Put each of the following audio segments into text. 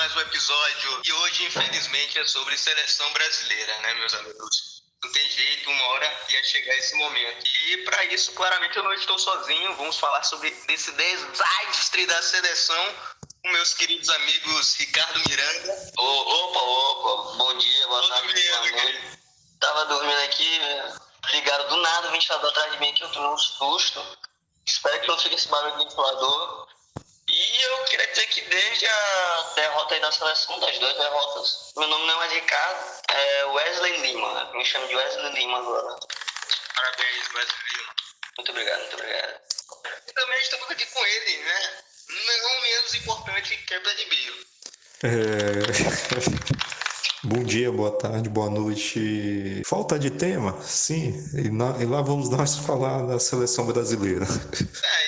mais um episódio e hoje, infelizmente, é sobre seleção brasileira, né, meus amigos? Não tem jeito, uma hora ia chegar esse momento. E para isso, claramente, eu não estou sozinho. Vamos falar sobre esse desastre da seleção com meus queridos amigos Ricardo Miranda. Opa, bom dia, boa tarde, boa noite. Tava dormindo aqui, ligaram do nada o ventilador atrás de mim aqui, eu tomei um susto. Espero que não fique esse barulho do ventilador. E eu queria dizer que desde a derrota aí da seleção, das duas derrotas, meu nome não é mais Ricardo, é Wesley Lima. Me chamo de Wesley Lima agora. Parabéns, Wesley Lima. Muito obrigado. E também estamos aqui com ele, né? Não menos importante que Brad Bale. Bom dia, boa tarde, boa noite. Falta de tema? Sim, e lá vamos nós falar da seleção brasileira.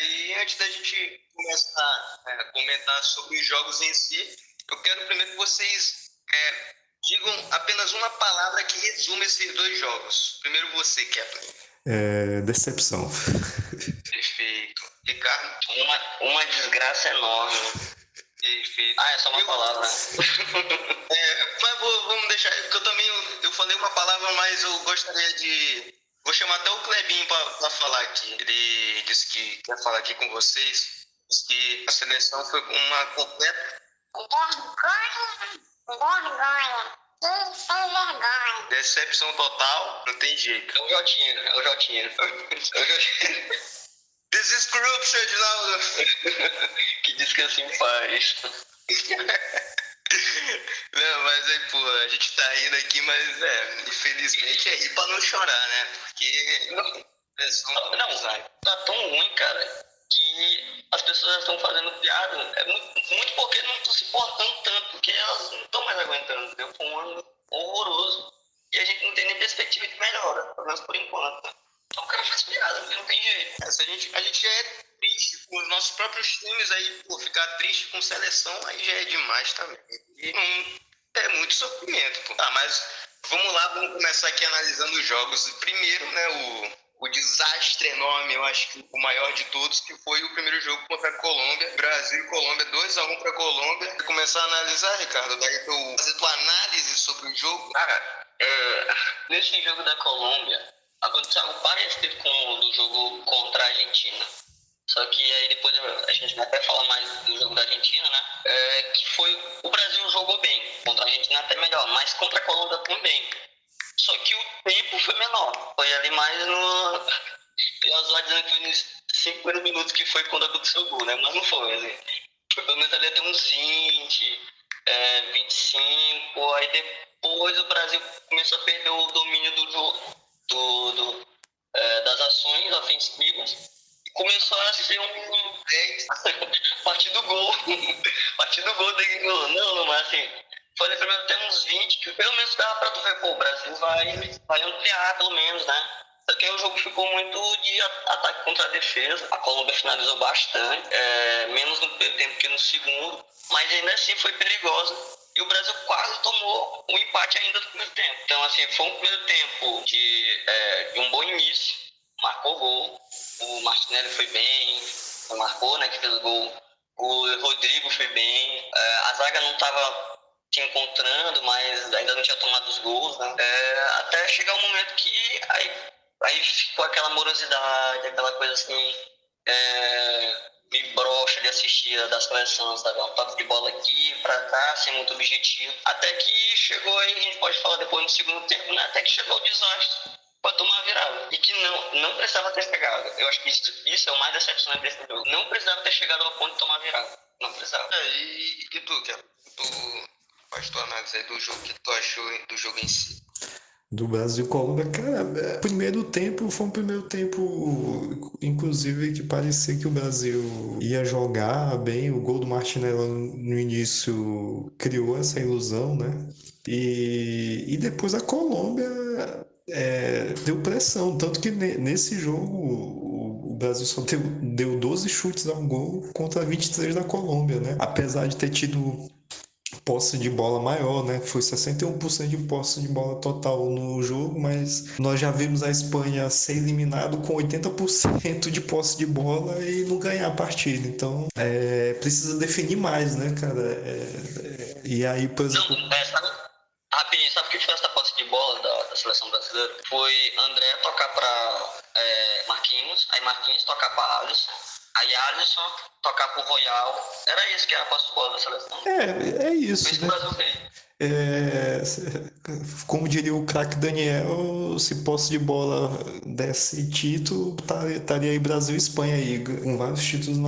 E antes da gente começar a comentar sobre os jogos em si, eu quero primeiro que vocês digam apenas uma palavra que resume esses dois jogos. Primeiro você, Kepler. Decepção. Perfeito. Ricardo? Uma desgraça enorme. Perfeito. É só uma palavra. Mas vamos deixar, porque eu falei uma palavra, mas eu gostaria de... Vou chamar até o Clebinho para falar aqui. Ele disse que quer falar aqui com vocês. Disse que a seleção foi uma completa... Vergonha. Que sem vergonha. Decepção total, não tem jeito. É o Jotinha. Desescorruption, Ginaldo. Que diz que assim faz. Não, mas aí, pô, a gente tá rindo aqui, mas infelizmente é rir pra não chorar, né? Porque Não, tá tão ruim, cara, que as pessoas já estão fazendo piada. É muito porque não estão se importando tanto, porque elas não estão mais aguentando, entendeu? Foi um ano horroroso. E a gente não tem nem perspectiva de melhora, pelo menos por enquanto. Então o cara faz piada, porque não tem jeito. a gente já é triste com os nossos próprios times, aí, pô, ficar triste com seleção aí já é demais também. E é muito sofrimento, pô. Mas vamos lá, vamos começar aqui analisando os jogos. Primeiro, né, o desastre enorme, eu acho que o maior de todos, que foi o primeiro jogo contra a Colômbia. Brasil e Colômbia, 2-1 para a Colômbia. Vou começar a analisar, Ricardo, daí eu fazer tua análise sobre o jogo. Cara, nesse jogo da Colômbia, aconteceu algo parecido com o do jogo contra a Argentina. Só que aí depois a gente vai até falar mais do jogo da Argentina, né? Que foi, o Brasil jogou bem, contra a Argentina até melhor, mas contra a Colômbia também. Só que o tempo foi menor, foi ali mais no... Eu ia zoar dizendo que foi nos 5 primeiros minutos que foi quando aconteceu o gol, né? Mas não foi, assim. Foi pelo menos ali até uns 20, 25, aí depois o Brasil começou a perder o domínio do jogo, das ações ofensivas. Começou a ser um 10 a partir do gol. Não, mas assim, foi pelo menos até uns 20, que pelo menos dava pra tu ver, pô, o Brasil vai ampliar pelo menos, né? Só que aí o jogo ficou muito de ataque contra a defesa. A Colômbia finalizou bastante, menos no primeiro tempo que no segundo, mas ainda assim foi perigosa. E o Brasil quase tomou um empate ainda no primeiro tempo. Então, assim, foi um primeiro tempo de um bom início, marcou gol. O Martinelli foi bem, marcou, né, que fez o gol. O Rodrigo foi bem. A zaga não estava se encontrando, mas ainda não tinha tomado os gols, né? Até chegar um momento que aí ficou aquela morosidade, aquela coisa assim, me broxa de assistir da seleção, sabe? Um toque de bola aqui, pra cá, sem muito objetivo. Até que chegou aí, a gente pode falar depois no segundo tempo, né? Até que chegou o desastre pra tomar a virada. E que não precisava ter chegado. Eu acho que isso é o mais decepcionante desse jogo. Não precisava ter chegado ao ponto de tomar a virada. Não precisava. E tu, Kepler? Faz tua análise aí do jogo, que tu achou do jogo em si? Do Brasil e Colômbia, cara, primeiro tempo foi um primeiro tempo, inclusive, que parecia que o Brasil ia jogar bem. O gol do Martinelli no início criou essa ilusão, né? E depois a Colômbia deu pressão, tanto que nesse jogo o Brasil só deu 12 chutes ao gol contra 23 da Colômbia, né? Apesar de ter tido posse de bola maior, né? Foi 61% de posse de bola total no jogo, mas nós já vimos a Espanha ser eliminado com 80% de posse de bola e não ganhar a partida. Então, precisa definir mais, né, cara? E aí, por exemplo... Não, rapidinho, sabe o que foi essa posse de bola da seleção brasileira? Foi André tocar pra Marquinhos, aí Marquinhos tocar pra Alisson, aí Alisson tocar pro Royal. Era isso que era a posse de bola da seleção. É isso, Foi isso que né? o Brasil fez. Como diria o craque Daniel, se posse de bola desse título, estaria aí Brasil e Espanha aí, com vários títulos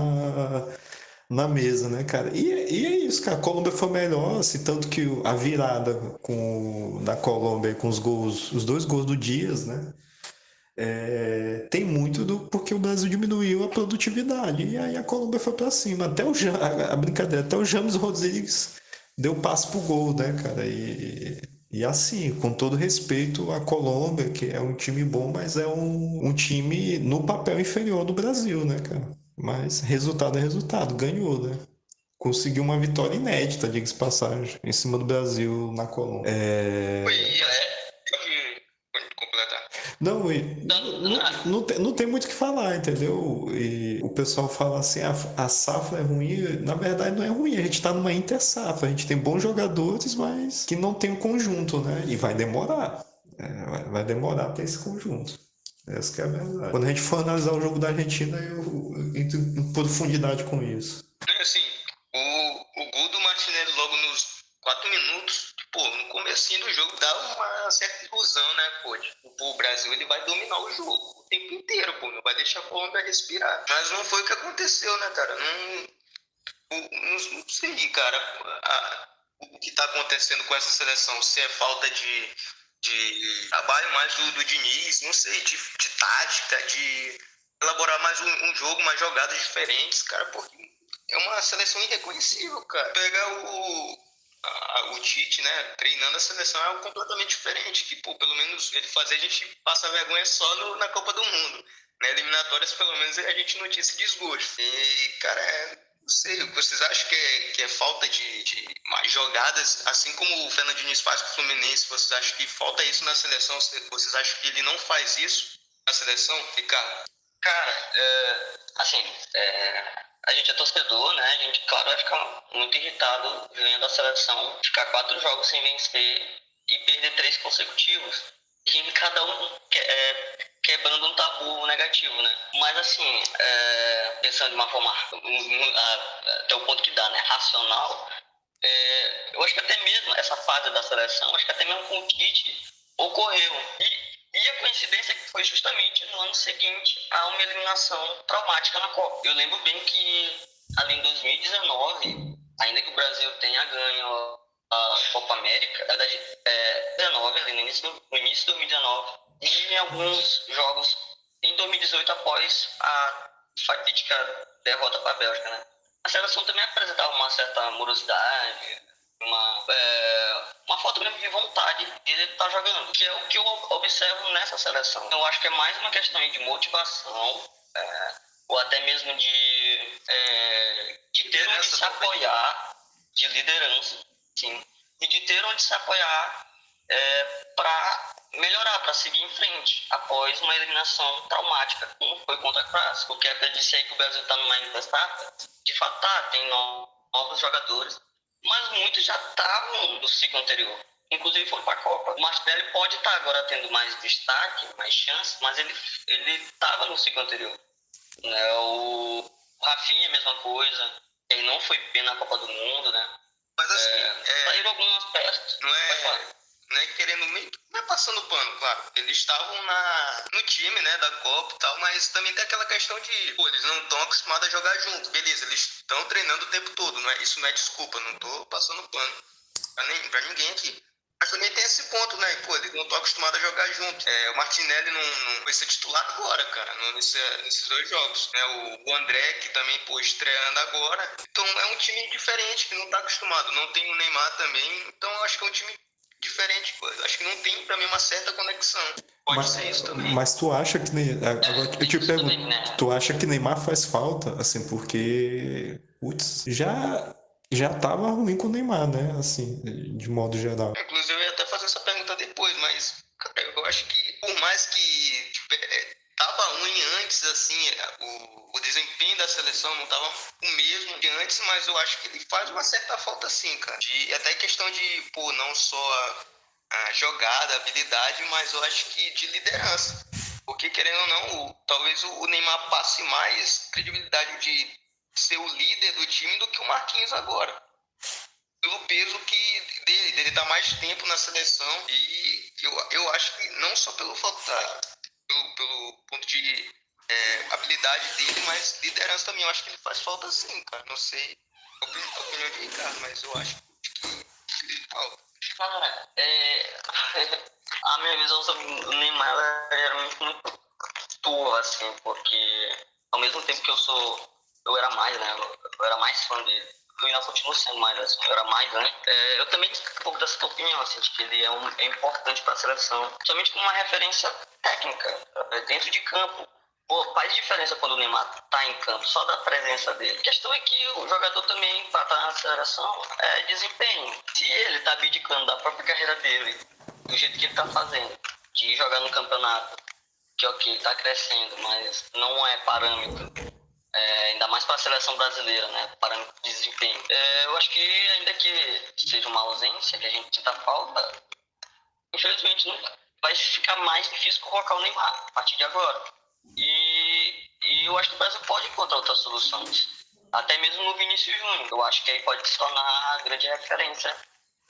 na mesa, né, cara? E é isso, cara. A Colômbia foi melhor, assim, tanto que a virada da Colômbia com os dois gols do Dias, né? Tem muito porque o Brasil diminuiu a produtividade e aí a Colômbia foi pra cima. Até a brincadeira, até o James Rodrigues deu passe pro gol, né, cara? E assim, com todo respeito à Colômbia, que é um time bom, mas é um time no papel inferior do Brasil, né, cara? Mas resultado é resultado, ganhou, né? Conseguiu uma vitória inédita, diga-se de passagem, em cima do Brasil na Colômbia. Pode completar. Não, Tanto, não tem muito o que falar, entendeu? E o pessoal fala assim, a safra é ruim. Na verdade, não é ruim. A gente tá numa inter-safra. A gente tem bons jogadores, mas que não tem o conjunto, né? E vai demorar. Vai demorar ter esse conjunto. Essa que é a verdade. Quando a gente for analisar o jogo da Argentina, eu entro em profundidade com isso. Assim, o gol do Martinelli logo nos 4 minutos, pô, no comecinho do jogo dá uma certa ilusão, né, pô? Tipo, o Brasil ele vai dominar o jogo o tempo inteiro, pô, não vai deixar a Colômbia respirar. Mas não foi o que aconteceu, né, cara? Não sei, cara, o que tá acontecendo com essa seleção, se é falta de trabalho mais do Diniz, não sei, de tática, de elaborar mais um jogo, mais jogadas diferentes, cara, porque é uma seleção irreconhecível, cara. Pegar o Tite, né, treinando a seleção é algo completamente diferente, que, pô, pelo menos ele fazer a gente passar vergonha só na Copa do Mundo. Na eliminatórias, pelo menos, a gente não tinha esse desgosto. E, cara, não sei, vocês acham que é falta de mais jogadas, assim como o Fernando Diniz faz com o Fluminense, vocês acham que falta isso na seleção? Vocês acham que ele não faz isso na seleção, Ricardo? cara, a gente é torcedor, né? A gente, claro, vai ficar muito irritado vendo a seleção ficar 4 jogos sem vencer e perder 3 consecutivos. E cada um quebrando um tabu negativo, né? Mas, assim, pensando de uma forma, até o ponto que dá, né? Racional, eu acho que até mesmo essa fase da seleção, acho que até mesmo com o Tite, ocorreu. E a coincidência é que foi justamente no ano seguinte a uma eliminação traumática na Copa. Eu lembro bem que ali em 2019, ainda que o Brasil tenha ganho a Copa América, na verdade, 19, ali no início de 2019, e em alguns jogos em 2018 após a fatídica derrota para a Bélgica, né? A seleção também apresentava uma certa morosidade, uma falta mesmo de vontade de ele estar jogando, que é o que eu observo nessa seleção. Eu acho que é mais uma questão de motivação, ou até mesmo de ter onde se apoiar, de liderança, sim, e de ter onde se apoiar para melhorar, para seguir em frente, após uma eliminação traumática, como foi contra a Croácia. O que até disse aí que o Brasil está numa interestafa, de fato tem novos jogadores, mas muitos já estavam no ciclo anterior, inclusive foram para a Copa. O Martinelli pode estar agora tendo mais destaque, mais chance, mas ele estava no ciclo anterior. Né? O Rafinha, a mesma coisa, ele não foi bem na Copa do Mundo, né? Mas assim, saíram algumas peças. Não é querendo meio, não é passando pano, claro. Eles estavam no time, né, da Copa e tal, mas também tem aquela questão de, pô, eles não estão acostumados a jogar junto. Beleza, eles estão treinando o tempo todo, isso não é desculpa, não tô passando pano pra ninguém aqui. Mas também tem esse ponto, né? Pô, eles não estão acostumados a jogar junto. O Martinelli não vai ser titular agora, cara, nesses 2 jogos. Né? O André, que também, pô, estreando agora. Então é um time diferente, que não tá acostumado. Não tem o Neymar também. Então eu acho que é um time diferente. Pô. Eu acho que não tem, pra mim, uma certa conexão. Pode ser isso também. Mas tu acha que agora eu te pergunto, tu acha que Neymar faz falta, assim, porque putz, já tava ruim com o Neymar, né? Assim, de modo geral. Inclusive eu ia até fazer essa pergunta depois, mas cara, eu acho que por mais que tava tava ruim antes, assim, o desempenho da seleção não tava o mesmo de antes, mas eu acho que ele faz uma certa falta sim, cara. Até questão de, pô, não só a jogada, a habilidade, mas eu acho que de liderança. Porque, querendo ou não, talvez o Neymar passe mais credibilidade de ser o líder do time do que o Marquinhos agora. Pelo peso dele tá mais tempo na seleção. E eu acho que não só pelo ponto de habilidade dele, mas liderança também. Eu acho que ele faz falta sim, cara. Não sei a opinião de Ricardo, mas eu acho que falta. Cara, a minha visão sobre o Neymar ela é geralmente muito turva, assim, porque ao mesmo tempo que eu era mais, né, eu era mais fã dele, eu ainda continuo sendo mais, assim, eu era mais antes, eu também tenho um pouco dessa tua opinião, assim, de que ele é importante para a seleção, somente como uma referência técnica, dentro de campo. Pô, faz diferença quando o Neymar tá em campo, só da presença dele. A questão é que o jogador também, para estar na seleção, é desempenho. Se ele tá abdicando da própria carreira dele, do jeito que ele tá fazendo, de jogar no campeonato, que ok, tá crescendo, mas não é parâmetro, ainda mais para a seleção brasileira, né? Parâmetro de desempenho. Eu acho que ainda que seja uma ausência, que a gente sinta falta, infelizmente não vai ficar mais difícil colocar o Neymar a partir de agora. E eu acho que o Brasil pode encontrar outras soluções. Até mesmo no Vinícius Júnior. Eu acho que aí pode se tornar a grande referência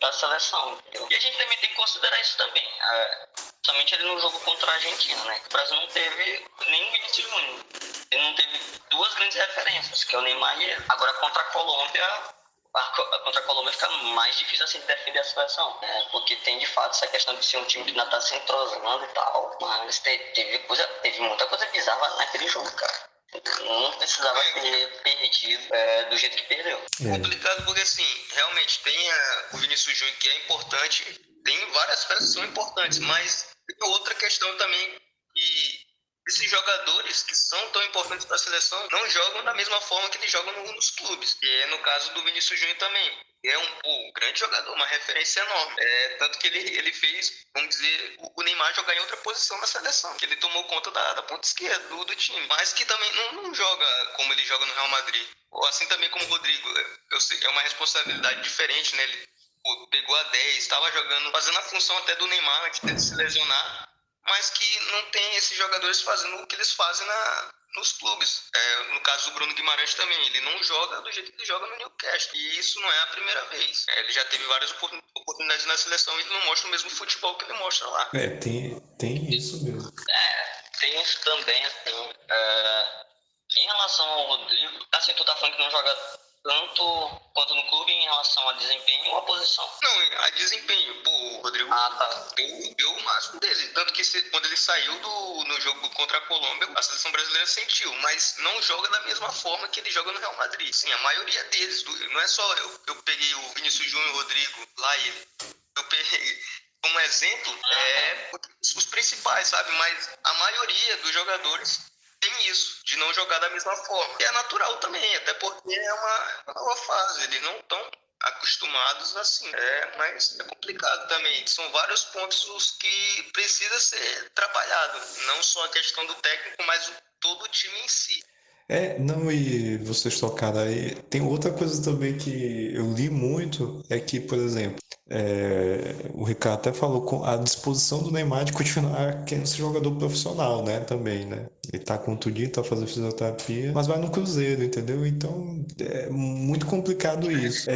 da seleção. Entendeu? E a gente também tem que considerar isso também. Somente ele no jogo contra a Argentina, né? O Brasil não teve nem o Vinícius Júnior. Ele não teve duas grandes referências, que é o Neymar e ele. Agora contra a Colômbia fica mais difícil assim de defender a seleção, né? Porque tem de fato essa questão de ser um time que ainda está se entrosando e tal, mas teve muita coisa bizarra naquele jogo, cara. Não precisava ter perdido do jeito que perdeu. É complicado porque, assim, realmente tem o Vinícius Júnior que é importante, tem várias peças que são importantes, mas tem outra questão também que esses jogadores que são tão importantes para a seleção não jogam da mesma forma que eles jogam nos clubes. E é no caso do Vinícius Júnior também. É um grande jogador, uma referência enorme. Tanto que ele fez, vamos dizer, o Neymar jogar em outra posição na seleção. Que ele tomou conta da ponta esquerda do time. Mas que também não joga como ele joga no Real Madrid. Assim também como o Rodrigo. Eu sei, é uma responsabilidade diferente, né? Ele pegou a 10, estava jogando, fazendo a função até do Neymar antes dele se lesionar, mas que não tem esses jogadores fazendo o que eles fazem nos clubes. No caso do Bruno Guimarães também, ele não joga do jeito que ele joga no Newcastle. E isso não é a primeira vez. Ele já teve várias oportunidades na seleção e ele não mostra o mesmo futebol que ele mostra lá. Tem isso mesmo. Tem isso também, assim. Em relação ao Rodrigo, assim, tu tá falando que não joga tanto quanto no clube em relação a desempenho ou a posição? Não, a desempenho. Pô, o Rodrigo deu o máximo dele. Tanto que quando ele saiu no jogo contra a Colômbia, a seleção brasileira sentiu, mas não joga da mesma forma que ele joga no Real Madrid. Sim, a maioria deles, não é só eu peguei o Vinícius Júnior e o Rodrigo lá e eu peguei como exemplo os principais, sabe? Mas a maioria dos jogadores tem isso, de não jogar da mesma forma. E é natural também, até porque é uma nova fase, eles não estão acostumados assim. Mas é complicado também. São vários pontos que precisa ser trabalhado. Não só a questão do técnico, mas todo o time em si. Não, e vocês tocaram aí. Tem outra coisa também que eu li muito, é que, por exemplo, o Ricardo até falou com a disposição do Neymar de continuar querendo ser jogador profissional, né? Também, né? Ele tá contundinho, tá fazendo fisioterapia, mas vai no Cruzeiro, entendeu? Então é muito complicado isso.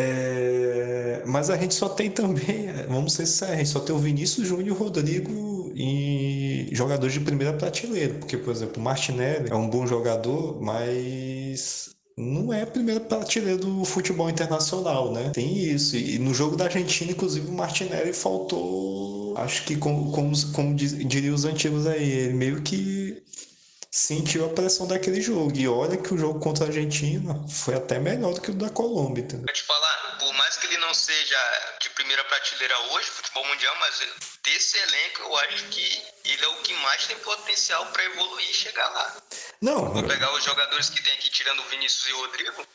Mas a gente só tem também, vamos ser sérios, a gente só tem o Vinícius Júnior e o Rodrigo em jogadores de primeira prateleira, porque, por exemplo, o Martinelli é um bom jogador, mas não é a primeira prateleira do futebol internacional, né? Tem isso. E no jogo da Argentina, inclusive, o Martinelli faltou. Acho que, como diriam os antigos aí, ele meio que sentiu a pressão daquele jogo. E olha que o jogo contra a Argentina foi até melhor do que o da Colômbia, entendeu? Vou te falar, por mais que ele não seja de primeira prateleira hoje, futebol mundial, mas desse elenco eu acho que ele é o que mais tem potencial para evoluir e chegar lá. Não. Vou pegar os jogadores que tem aqui, tirando o Vinícius e o Rodrigo,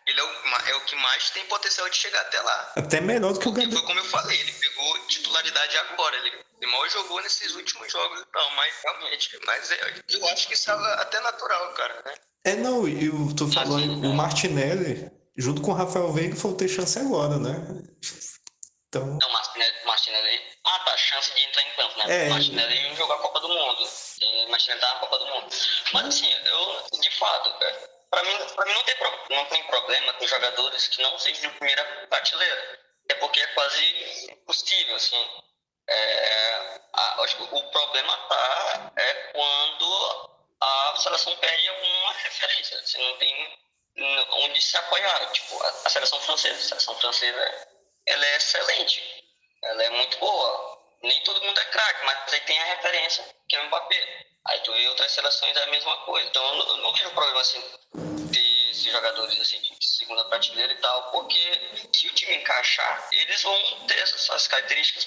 ele é o que mais tem potencial de chegar até lá. Até melhor do que o Porque Gabriel. foi como eu falei, ele pegou titularidade agora, ele mal jogou nesses últimos jogos e tal, mas realmente, eu acho que isso é até natural, cara, né? Não, e tu falou aí, Assim, o Martinelli, junto com o Rafael Veiga, foi ter chance agora, né? Então, não, Martinelli. Ah, tá, chance de entrar em campo, né? é, Martinelli jogar a Copa do Mundo. E Martinelli tá na Copa do Mundo. Mas assim, eu, de fato, pra mim não tem problema com jogadores que não sejam de primeira prateleira. É porque é quase impossível, assim. Acho que o problema quando a seleção perde alguma referência. Você não tem onde se apoiar. Tipo, a seleção francesa, ela é excelente. Ela é muito boa. Nem todo mundo é craque, mas aí tem a referência, que é o Mbappé. Aí tu vê outras seleções é a mesma coisa. Então eu não vejo problema assim ter esses jogadores assim de segunda prateleira e tal, porque se o time encaixar, eles vão ter essas características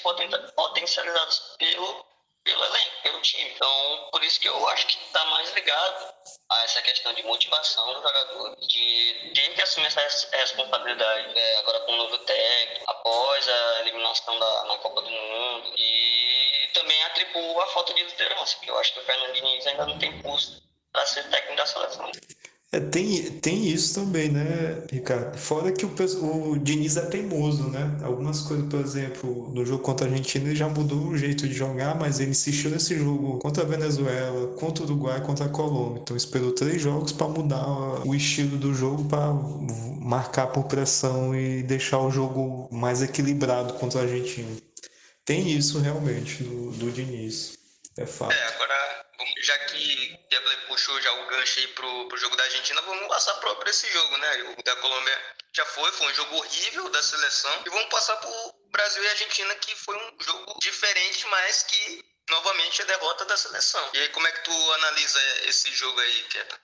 potencializadas pelo elenco, pelo time. Então, por isso que eu acho que está mais ligado a essa questão de motivação do jogador, de ter que assumir essa responsabilidade agora com o novo técnico, após a eliminação na Copa do Mundo, e também atribuo a falta de liderança, porque eu acho que o Fernando Diniz ainda não tem pulso para ser técnico da seleção. tem isso também, né, Ricardo? Fora que o Diniz é teimoso, né? Algumas coisas, por exemplo, no jogo contra a Argentina ele já mudou o jeito de jogar, mas ele insistiu nesse jogo contra a Venezuela, contra o Uruguai, contra a Colômbia. Então esperou 3 jogos para mudar o estilo do jogo, para marcar por pressão e deixar o jogo mais equilibrado contra a Argentina. Tem isso realmente do Diniz, é fato. Agora, já que Kevler puxou já o gancho aí pro jogo da Argentina, vamos passar pra esse jogo, né? O da Colômbia já foi um jogo horrível da seleção. E vamos passar pro Brasil e Argentina, que foi um jogo diferente, mas que, novamente, é derrota da seleção. E aí, como é que tu analisa esse jogo aí, Kevler?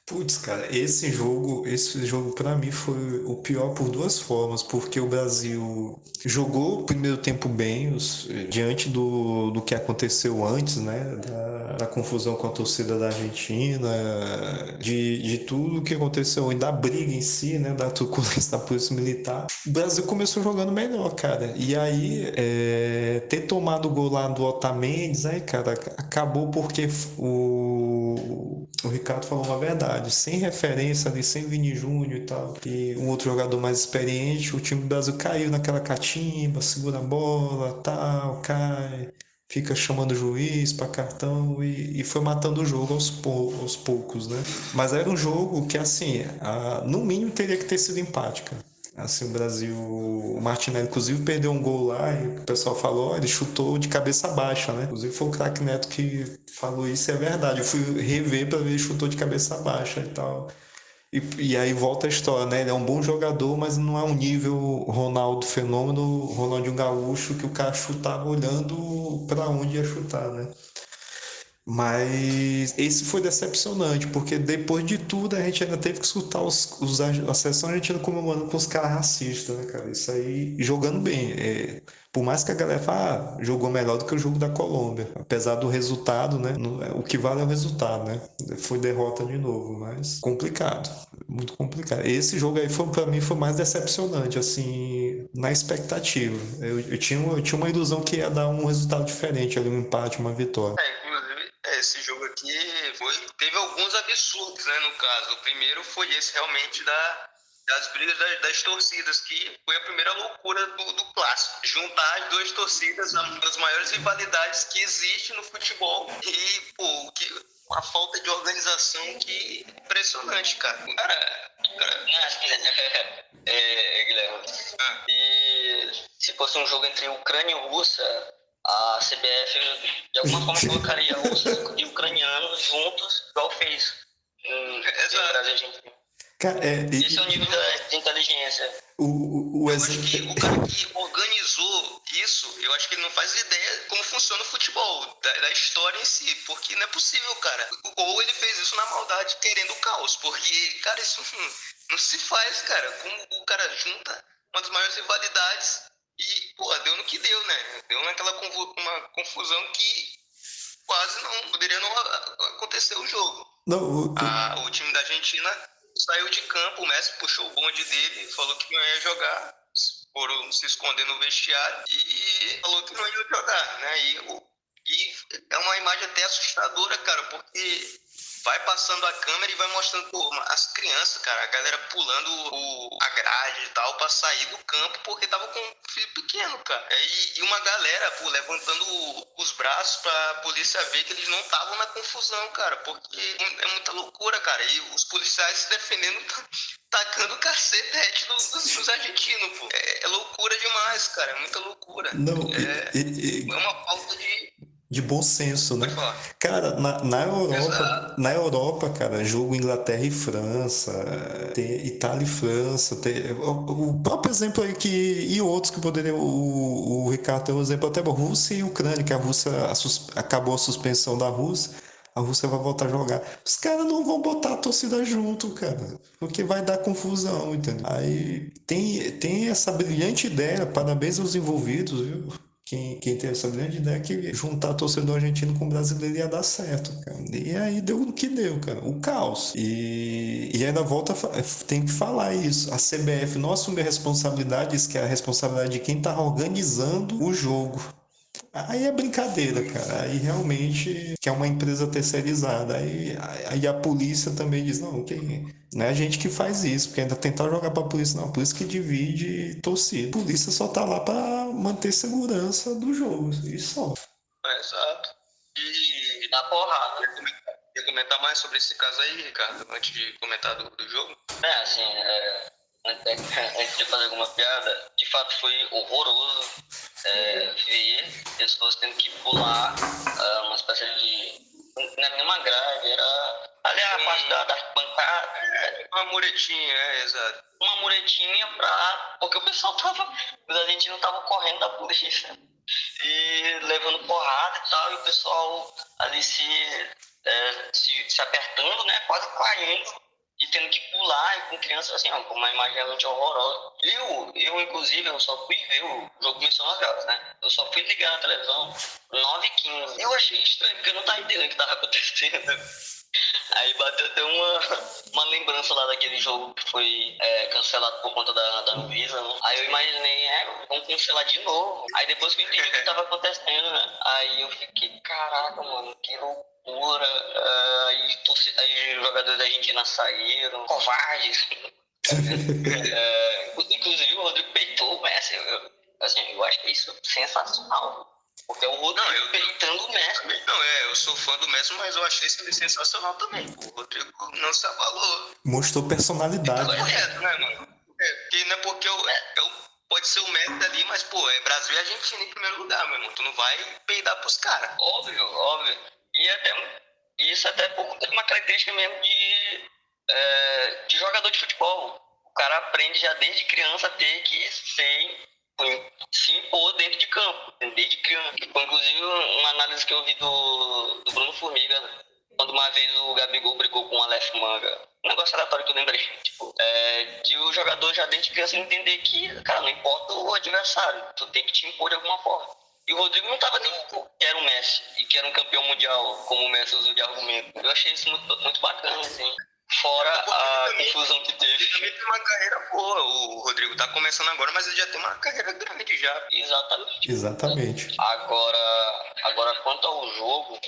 Putz, cara, esse jogo para mim foi o pior por 2 formas, porque o Brasil jogou o primeiro tempo bem, diante do que aconteceu antes, né, da confusão com a torcida da Argentina, de tudo que aconteceu e da briga em si, né, da truculência da polícia militar. O Brasil começou jogando melhor, cara, e aí ter tomado o gol lá do Otamendi, aí, cara, acabou porque o Ricardo falou uma verdade, sem referência ali, sem Vini Júnior e tal, e um outro jogador mais experiente, o time do Brasil caiu naquela catimba, segura a bola, tal, cai, fica chamando o juiz para cartão e foi matando o jogo aos poucos, né? Mas era um jogo que, assim, no mínimo teria que ter sido empate, cara. Assim, o Brasil, o Martinelli, inclusive, perdeu um gol lá e o pessoal falou, ele chutou de cabeça baixa, né? Inclusive foi o craque Neto que falou isso e é verdade. Eu fui rever para ver ele chutou de cabeça baixa e tal. E aí volta a história, né? Ele é um bom jogador, mas não é um nível Ronaldo Fenômeno, Ronaldinho Gaúcho, que o cara chutava olhando para onde ia chutar, né? Mas esse foi decepcionante, porque depois de tudo a gente ainda teve que escutar a seleção argentina comemorando com os caras racistas, né, cara? Isso aí, jogando bem. Por mais que a galera fale, jogou melhor do que o jogo da Colômbia. Apesar do resultado, né? O que vale é o resultado, né? Foi derrota de novo, mas complicado. Muito complicado. Esse jogo aí, pra mim, foi mais decepcionante, assim, na expectativa. Eu tinha uma ilusão que ia dar um resultado diferente ali, um empate, uma vitória. Inclusive, esse jogo aqui teve alguns absurdos, né, no caso. O primeiro foi esse realmente das brigas das torcidas, que foi a primeira loucura do clássico. Juntar as duas torcidas, uma das maiores rivalidades que existe no futebol. E, pô, a falta de organização que é impressionante, cara. Guilherme, e se fosse um jogo entre Ucrânia e Rússia, a CBF de alguma forma colocaria russos e ucranianos juntos, igual fez em Brasil e Argentina. Cara, Esse é o nível de inteligência. o Eu acho que o cara que organizou isso, eu acho que ele não faz ideia como funciona o futebol, da história em si, porque não é possível, cara. Ou ele fez isso na maldade, querendo caos, porque, cara, isso não se faz, cara. Como o cara junta uma das maiores rivalidades e, pô, deu no que deu, né? Deu naquela uma confusão que quase não poderia não acontecer o jogo. não, O time da Argentina saiu de campo, o Messi puxou o bonde dele, falou que não ia jogar, foram se esconder no vestiário e falou que não ia jogar, né? E é uma imagem até assustadora, cara, porque vai passando a câmera e vai mostrando as crianças, cara, a galera pulando a grade e tal pra sair do campo porque tava com um filho pequeno, cara. E uma galera, levantando os braços pra polícia ver que eles não estavam na confusão, cara, porque é muita loucura, cara. E os policiais se defendendo, tacando cacetete dos argentinos, pô. É loucura demais, cara, é muita loucura. Não, É uma falta de bom senso, né? Pode falar. Cara, Exato. na Europa, cara, jogo Inglaterra e França, tem Itália e França, tem o próprio exemplo aí e outros que poderiam, o Ricardo tem um exemplo até bom, Rússia e Ucrânia, que a Rússia acabou a suspensão da Rússia, a Rússia vai voltar a jogar. Os caras não vão botar a torcida junto, cara, porque vai dar confusão, entendeu? Aí tem essa brilhante ideia, parabéns aos envolvidos, viu? Quem teve essa grande ideia é que juntar torcedor argentino com brasileiro ia dar certo, cara. E aí deu o que deu, cara. O caos. E ainda volta, tem que falar isso. A CBF não assume a responsabilidade, diz que é a responsabilidade de quem tá organizando o jogo. Aí é brincadeira, cara. Aí realmente que é uma empresa terceirizada. Aí a polícia também diz, não, não é a gente que faz isso, porque ainda tentar jogar pra polícia, não, a polícia que divide torcida. A polícia só tá lá pra manter segurança do jogo, isso só. Exato. E Na porrada. quer comentar mais sobre esse caso aí, Ricardo, antes de comentar do jogo? Assim, antes de fazer alguma piada, de fato foi horroroso ver pessoas tendo que pular uma espécie de... Na mesma grade, era ali a parte da arquibancada, Uma muretinha, exato. uma muretinha porque o pessoal os argentinos estavam correndo da polícia e levando porrada e tal, e o pessoal ali se apertando, né, quase caindo e tendo que pular, e com crianças assim, uma imagem realmente horrorosa. Eu inclusive, eu só fui ver, o jogo começou 9 horas, né? Eu só fui ligar na televisão 9h15. Eu achei estranho, porque eu não tava entendendo o que tava acontecendo. Aí bateu até uma lembrança lá daquele jogo que foi cancelado por conta da Anvisa, né? Aí eu imaginei, vamos cancelar de novo. Aí depois que eu entendi o que tava acontecendo, né? Aí eu fiquei, caraca, mano, que loucura. Aí os jogadores da Argentina saíram, covardes. Inclusive o Rodrigo peitou o Messi. Eu acho que isso é sensacional. Porque é o Rodrigo peitando o Messi. Não, eu sou fã do Messi, mas eu achei isso sensacional também. O Rodrigo não se abalou. Mostrou personalidade. Tá correto, né, mano? Porque não é porque pode ser o Messi ali, mas, pô, é Brasil e Argentina em primeiro lugar, meu irmão. Tu não vai peidar pros caras. Óbvio, óbvio. Isso até por uma característica mesmo de jogador de futebol. O cara aprende já desde criança a ter que se impor dentro de campo, desde criança. Inclusive, uma análise que eu vi do Bruno Formiga, quando uma vez o Gabigol brigou com o Aleph Manga, um negócio aleatório que eu lembrei, que o jogador já desde criança entender que, cara, não importa o adversário, tu tem que te impor de alguma forma. E o Rodrigo não tava nem que era o Messi e que era um campeão mundial, como o Messi usou de argumento. Eu achei isso muito, muito bacana, assim. Fora a confusão que teve. Ele também tem uma carreira boa, o Rodrigo tá começando agora, mas ele já tem uma carreira grande já. Exatamente. Agora quanto ao jogo,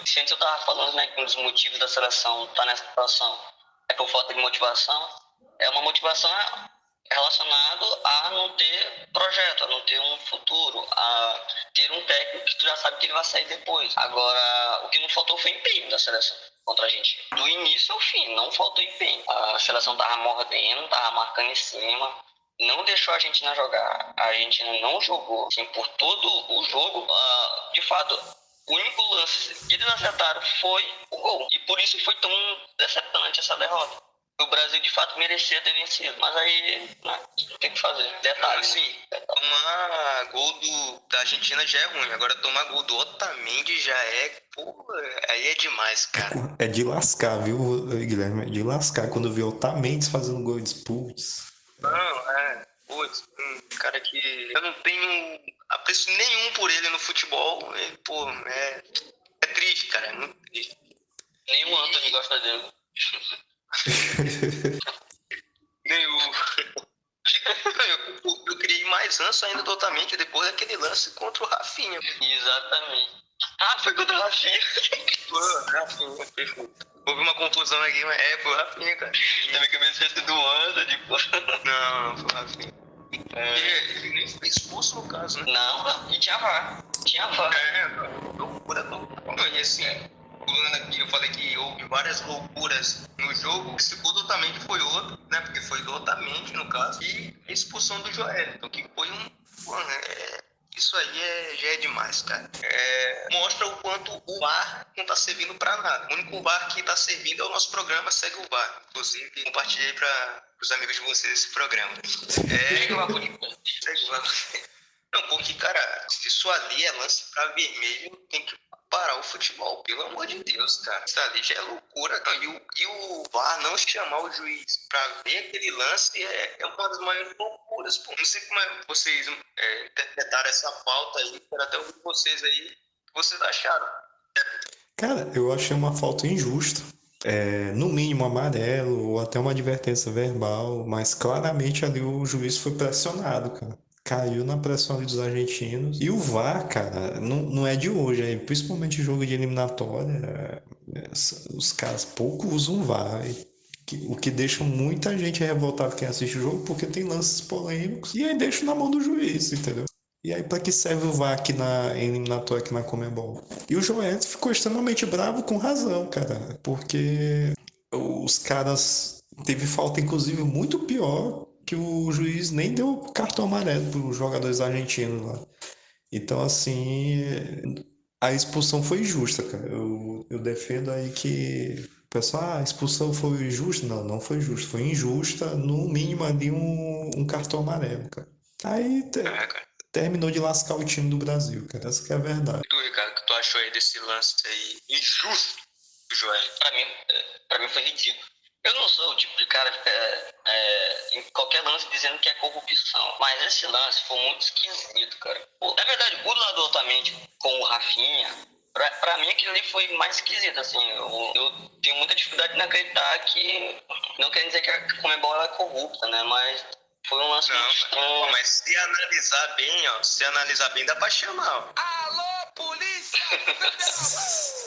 se antes eu tava falando, né, que um dos motivos da seleção tá nessa situação é por falta de motivação, é uma motivação relacionada a não ter projeto, a não ter um futuro, a ter um técnico que tu já sabe que ele vai sair depois. Agora, o que não faltou foi empenho da seleção contra a gente. Do início ao fim, não faltou empenho. A seleção tava mordendo, tava marcando em cima, não deixou a Argentina jogar. A Argentina não jogou. Assim, por todo o jogo, de fato, o único lance que eles acertaram foi o gol. E por isso foi tão decepcionante essa derrota. O Brasil, de fato, merecia ter vencido. Mas aí, não tem o que fazer. Detalhe, assim, né? Tomar gol da Argentina já é ruim. Agora tomar gol do Otamendi já é... Pô, aí é demais, cara. É de lascar, viu, Guilherme? É de lascar. Quando viu o Otamendi fazendo gol, de putz. Não, putz, um cara que eu não tenho apreço nenhum por ele no futebol. Pô, é triste, cara, é muito triste. Nem o Antony gosta dele. Eu criei mais ranço ainda do Otamendi depois daquele lance contra o Rafinha. Exatamente. Ah, foi contra o Rafinha. Foi, Rafinha. Houve uma confusão aqui, mas foi o Rafinha, cara. Na minha cabeça tinha sido o Anthony, pô. Não, foi o Rafinha. Ele nem foi expulso no caso, né? Não, e tinha VAR. Tinha VAR. Loucura. Não, e assim, falando aqui, eu falei que houve várias loucuras no jogo. Esse gol do Otamendi foi outro, né? Porque foi do Otamendi, no caso. E a expulsão do Joelito, que foi Mano, isso aí já é demais, cara. Mostra o quanto o VAR não tá servindo pra nada. O único VAR que tá servindo é o nosso programa Segue o VAR. Inclusive, compartilhei para os amigos de vocês esse programa. Segue o VAR. Segue o VAR. Não, porque, cara, se isso ali é lance pra vermelho, tem que parar o futebol, pelo amor de Deus, cara. Isso ali já é loucura. Não, e o VAR não chamar o juiz pra ver aquele lance é uma das maiores loucuras, pô. Não sei como vocês interpretaram essa falta aí, quero até ouvir vocês aí, o que vocês acharam. Cara, eu achei uma falta injusta. No mínimo amarelo ou até uma advertência verbal, mas claramente ali o juiz foi pressionado, cara. Caiu na pressão ali dos argentinos. E o VAR, cara, não é de hoje, principalmente jogo de eliminatória, os caras pouco usam o VAR. O que deixa muita gente revoltada quem assiste o jogo, porque tem lances polêmicos, e aí deixa na mão do juiz, entendeu? E aí, pra que serve o VAR aqui na eliminatória aqui na Conmebol? E o Joelito ficou extremamente bravo com razão, cara, porque os caras teve falta, inclusive, muito pior que o juiz nem deu cartão amarelo para os jogadores argentinos lá. Então, assim, a expulsão foi justa, cara. Eu defendo aí que o pessoal, a expulsão foi justa? Não, não foi justa. Foi injusta, no mínimo ali um cartão amarelo, cara. Aí Cara. terminou de lascar o time do Brasil, cara. Essa que é a verdade. E tu, Ricardo, o que tu achou aí desse lance aí injusto do Joel? Pra mim foi ridículo. Eu não sou o tipo de cara que fica em qualquer lance dizendo que é corrupção. Mas esse lance foi muito esquisito, cara. Pô, na verdade, o lado do Otamendi com o Rafinha, pra mim aquilo ali foi mais esquisito, assim. Eu tenho muita dificuldade em acreditar que... Não querendo dizer que a Conmebol é corrupta, né? Mas foi um lance muito estranho. Mas se analisar bem, dá pra chamar, ó. Alô, Polícia Federal!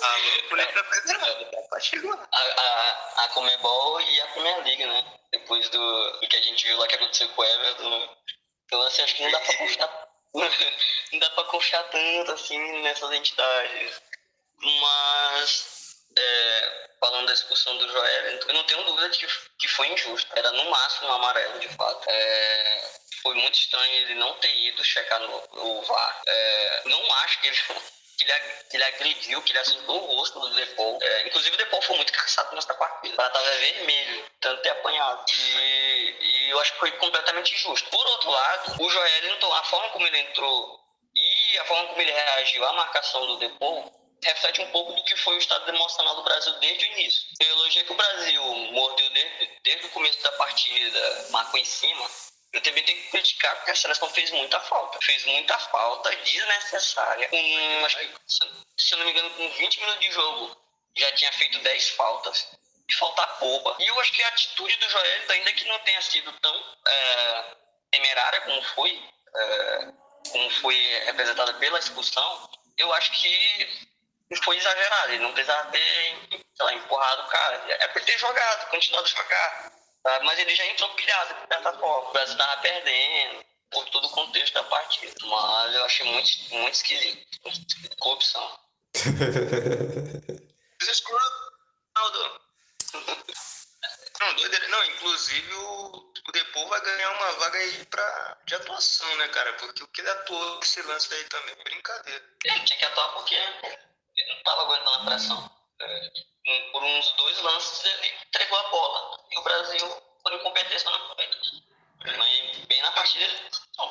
Alô, Polícia Federal, dá pra chamar. A Conmebol e a Premier League, né? Depois do que a gente viu lá que aconteceu com o Everton, né? Então, assim, acho que não dá pra confiar. Não dá pra confiar tanto, assim, nessas entidades. Mas, falando da expulsão do Joel, eu não tenho dúvida de que foi injusto. Era no máximo um amarelo, de fato. Foi muito estranho ele não ter ido checar no VAR. Não acho que ele agrediu, que ele acertou o rosto do Depol. Inclusive o Depol foi muito caçado nessa partida. Ela estava vermelho, tanto ter apanhado. E eu acho que foi completamente injusto. Por outro lado, o Joelinton, a forma como ele entrou e a forma como ele reagiu à marcação do Depol reflete um pouco do que foi o estado emocional do Brasil desde o início. Eu elogiei que o Brasil mordeu desde o começo da partida, marcou em cima. Eu também tenho que criticar porque a seleção fez muita falta. Fez muita falta desnecessária. Acho que, se eu não me engano, com 20 minutos de jogo, já tinha feito 10 faltas. E falta boba. E eu acho que a atitude do Joelito, ainda que não tenha sido tão temerária como foi representada pela expulsão, eu acho que foi exagerado. Ele não precisava ter, sei lá, empurrado o cara. É por ter jogado, continuado a jogar. Tá? Mas ele já entrou pilhado, de certa forma. O Brasil estava perdendo, por todo o contexto da partida. Mas eu achei muito, muito esquisito. Corrupção. Não, doideira. Não, inclusive o Depô vai ganhar uma vaga aí de atuação, né, cara? Porque o que ele atuou nesse lance aí também é brincadeira. Ele tinha que atuar porque ele não estava aguentando a pressão. Por uns 2 lances ele entregou a bola. E o Brasil, por incompetência, não foi. Mas bem na partida.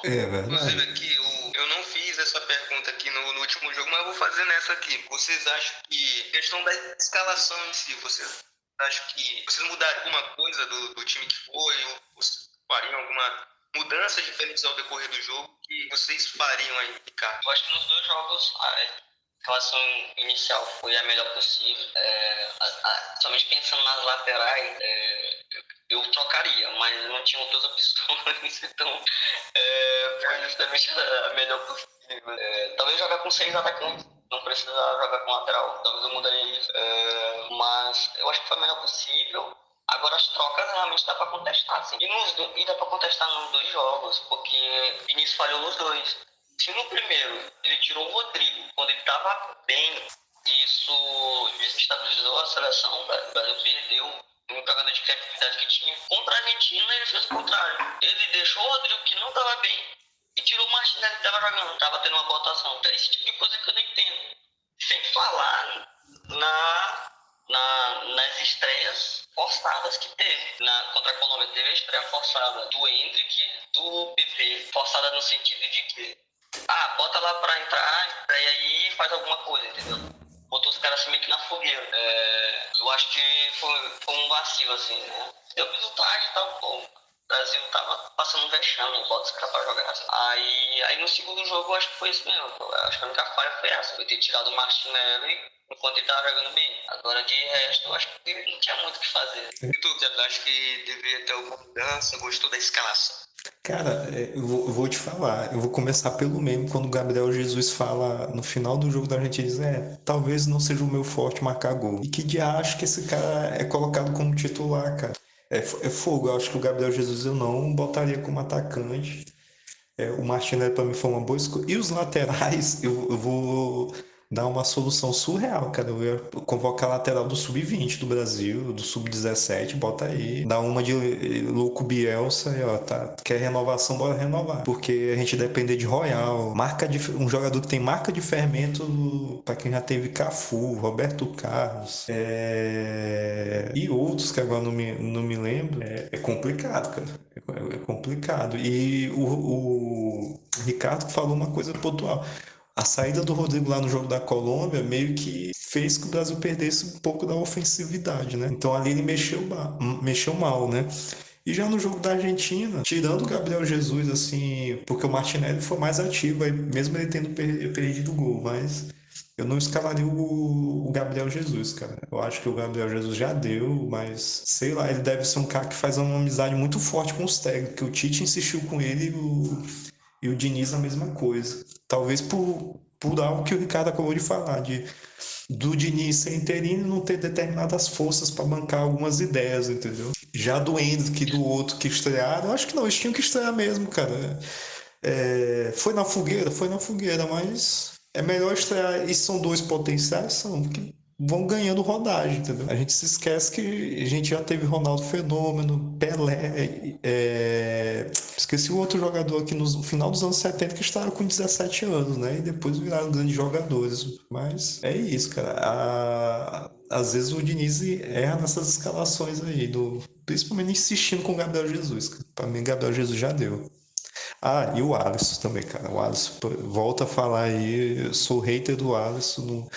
Verdade. Inclusive aqui, eu não fiz essa pergunta aqui no último jogo, mas eu vou fazer nessa aqui. Vocês acham que a questão da escalação em si, vocês acham que vocês mudariam alguma coisa do time que foi, ou vocês fariam alguma mudança diferente ao decorrer do jogo que vocês fariam aí, Ricardo? Eu acho que nos 2 jogos escalação inicial foi a melhor possível. Somente pensando nas laterais, eu trocaria, mas não tinha outras opções, então foi justamente a melhor possível. Talvez jogar com 6 atacantes, não precisa jogar com lateral, talvez eu mudaria isso. Mas eu acho que foi a melhor possível. Agora as trocas realmente dá pra contestar, assim. E dá pra contestar nos 2 jogos, porque o Vinícius falhou nos 2. Se no primeiro ele tirou o Rodrigo quando ele tava bem, isso desestabilizou a seleção, o Brasil perdeu um jogador de criatividade que tinha. Contra a Argentina ele fez o contrário. Ele deixou o Rodrigo que não tava bem e tirou o Martinelli que tava jogando, tava tendo uma boa atuação. Então esse tipo de coisa que eu não entendo. Sem falar nas estreias forçadas que teve. Contra a Colômbia teve a estreia forçada do Endrick, do PP. Forçada no sentido de que, bota lá pra entrar, e aí faz alguma coisa, entendeu? Botou os caras assim meio que na fogueira. Eu acho que foi um vacilo, assim, né? Deu resultado e tal, pô. O Brasil tava passando um vexame, bota os caras pra jogar. Assim. Aí no segundo jogo eu acho que foi isso mesmo. Eu acho que a única falha foi essa. Foi ter tirado o Martinelli enquanto ele tava jogando bem. Agora de resto, eu acho que não tinha muito o que fazer. E tu, Zé, acho que deveria ter alguma mudança, gostou da escalação? Cara, eu vou te falar, eu vou começar pelo meme quando o Gabriel Jesus fala no final do jogo da Argentina, diz, talvez não seja o meu forte marcar gol. E que dia acho que esse cara é colocado como titular, cara? É fogo, eu acho que o Gabriel Jesus eu não botaria como atacante. O Martinelli para mim foi uma boa escolha. E os laterais, eu vou dar uma solução surreal, cara. Eu ia convocar a lateral do Sub-20 do Brasil, do Sub-17, bota aí. Dá uma de louco Bielsa e ó, tá. Quer renovação, bora renovar. Porque a gente depender de Royal, um jogador que tem marca de fermento para quem já teve Cafu, Roberto Carlos, e outros que agora não me lembro. É complicado, cara. É complicado. E o Ricardo falou uma coisa pontual. A saída do Rodrigo lá no jogo da Colômbia meio que fez que o Brasil perdesse um pouco da ofensividade, né? Então ali ele mexeu mal, né? E já no jogo da Argentina, tirando o Gabriel Jesus, assim, porque o Martinelli foi mais ativo, aí, mesmo ele tendo perdido o gol, mas eu não escalaria o Gabriel Jesus, cara. Eu acho que o Gabriel Jesus já deu, mas sei lá, ele deve ser um cara que faz uma amizade muito forte com os técnicos, que o Tite insistiu com ele e o Diniz a mesma coisa. Talvez por algo que o Ricardo acabou de falar, do Diniz ser interino e não ter determinadas forças para bancar algumas ideias, entendeu? Já do Hendrick do outro que estrearam, eu acho que não, eles tinham que estrear mesmo, cara. Foi na fogueira, mas é melhor estrear. E são 2 potenciais, são, que vão ganhando rodagem, entendeu? A gente se esquece que a gente já teve Ronaldo Fenômeno, Pelé, esqueci o outro jogador aqui no final dos anos 70 que estavam com 17 anos, né? E depois viraram grandes jogadores. Mas é isso, cara. Às vezes o Diniz erra nessas escalações aí, principalmente insistindo com o Gabriel Jesus. Para mim, Gabriel Jesus já deu. E o Alisson também, cara. O Alisson, volta a falar aí, eu sou hater do Alisson.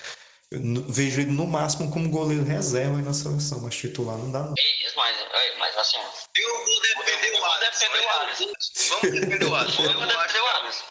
Vejo ele no máximo como goleiro reserva aí na seleção, mas titular não dá, não. Mas assim, Eu vou defender o Alisson. Vamos defender o Alisson. vamos defender o Alisson.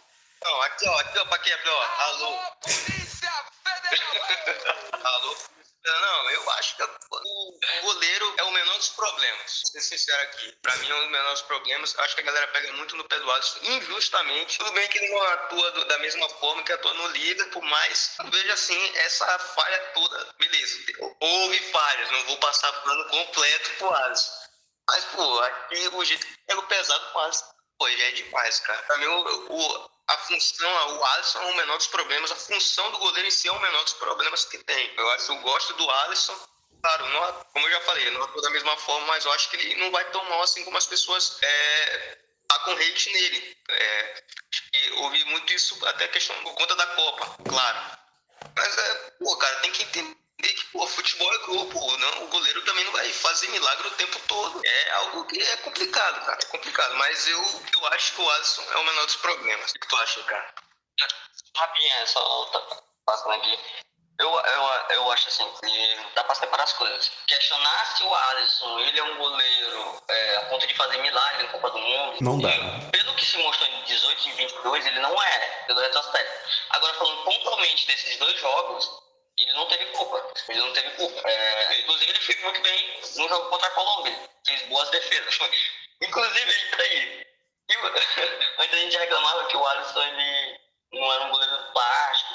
Não, aqui ó, pra quem ó. Alô. Polícia Federal! Alô. Não, eu acho que o goleiro é o menor dos problemas. Vou ser sincero aqui. Pra mim é um dos menores problemas. Eu acho que a galera pega muito no pé do Alisson, injustamente. Tudo bem que ele não atua da mesma forma que atua no Liverpool, mas eu vejo assim, essa falha toda. Beleza, houve falhas, não vou passar pano completo pro Alisson. Mas, pô, aqui o jeito que pega o pesado com o Alisson, pô, já é demais, cara. Pra mim, a função, o Alisson é o menor dos problemas, a função do goleiro em si é o menor dos problemas que tem. Eu gosto do Alisson, claro, como eu já falei, não atua da mesma forma, mas eu acho que ele não vai tão mal assim como as pessoas tá com hate nele. E ouvi muito isso, até questão por conta da Copa, claro. Mas, cara, tem que entender que, futebol é grupo, não, o goleiro também não vai fazer milagre o tempo todo. É algo que é complicado, cara, é complicado. Mas eu acho que o Alisson é o menor dos problemas. O que tu acha, cara? Rapidinho, só passando aqui. Eu acho assim, que dá pra separar as coisas. Questionar se o Alisson, ele é um goleiro a ponto de fazer milagre na Copa do Mundo. Não dá. Pelo pelo que se mostrou em 18 e 22, ele não é, pelo retrospecto. Agora, falando pontualmente desses 2 jogos, ele não teve culpa. Inclusive, ele fez muito bem no jogo contra a Colômbia. Fez boas defesas. Inclusive, aí, antes a gente reclamava que o Alisson, ele não era um goleiro plástico,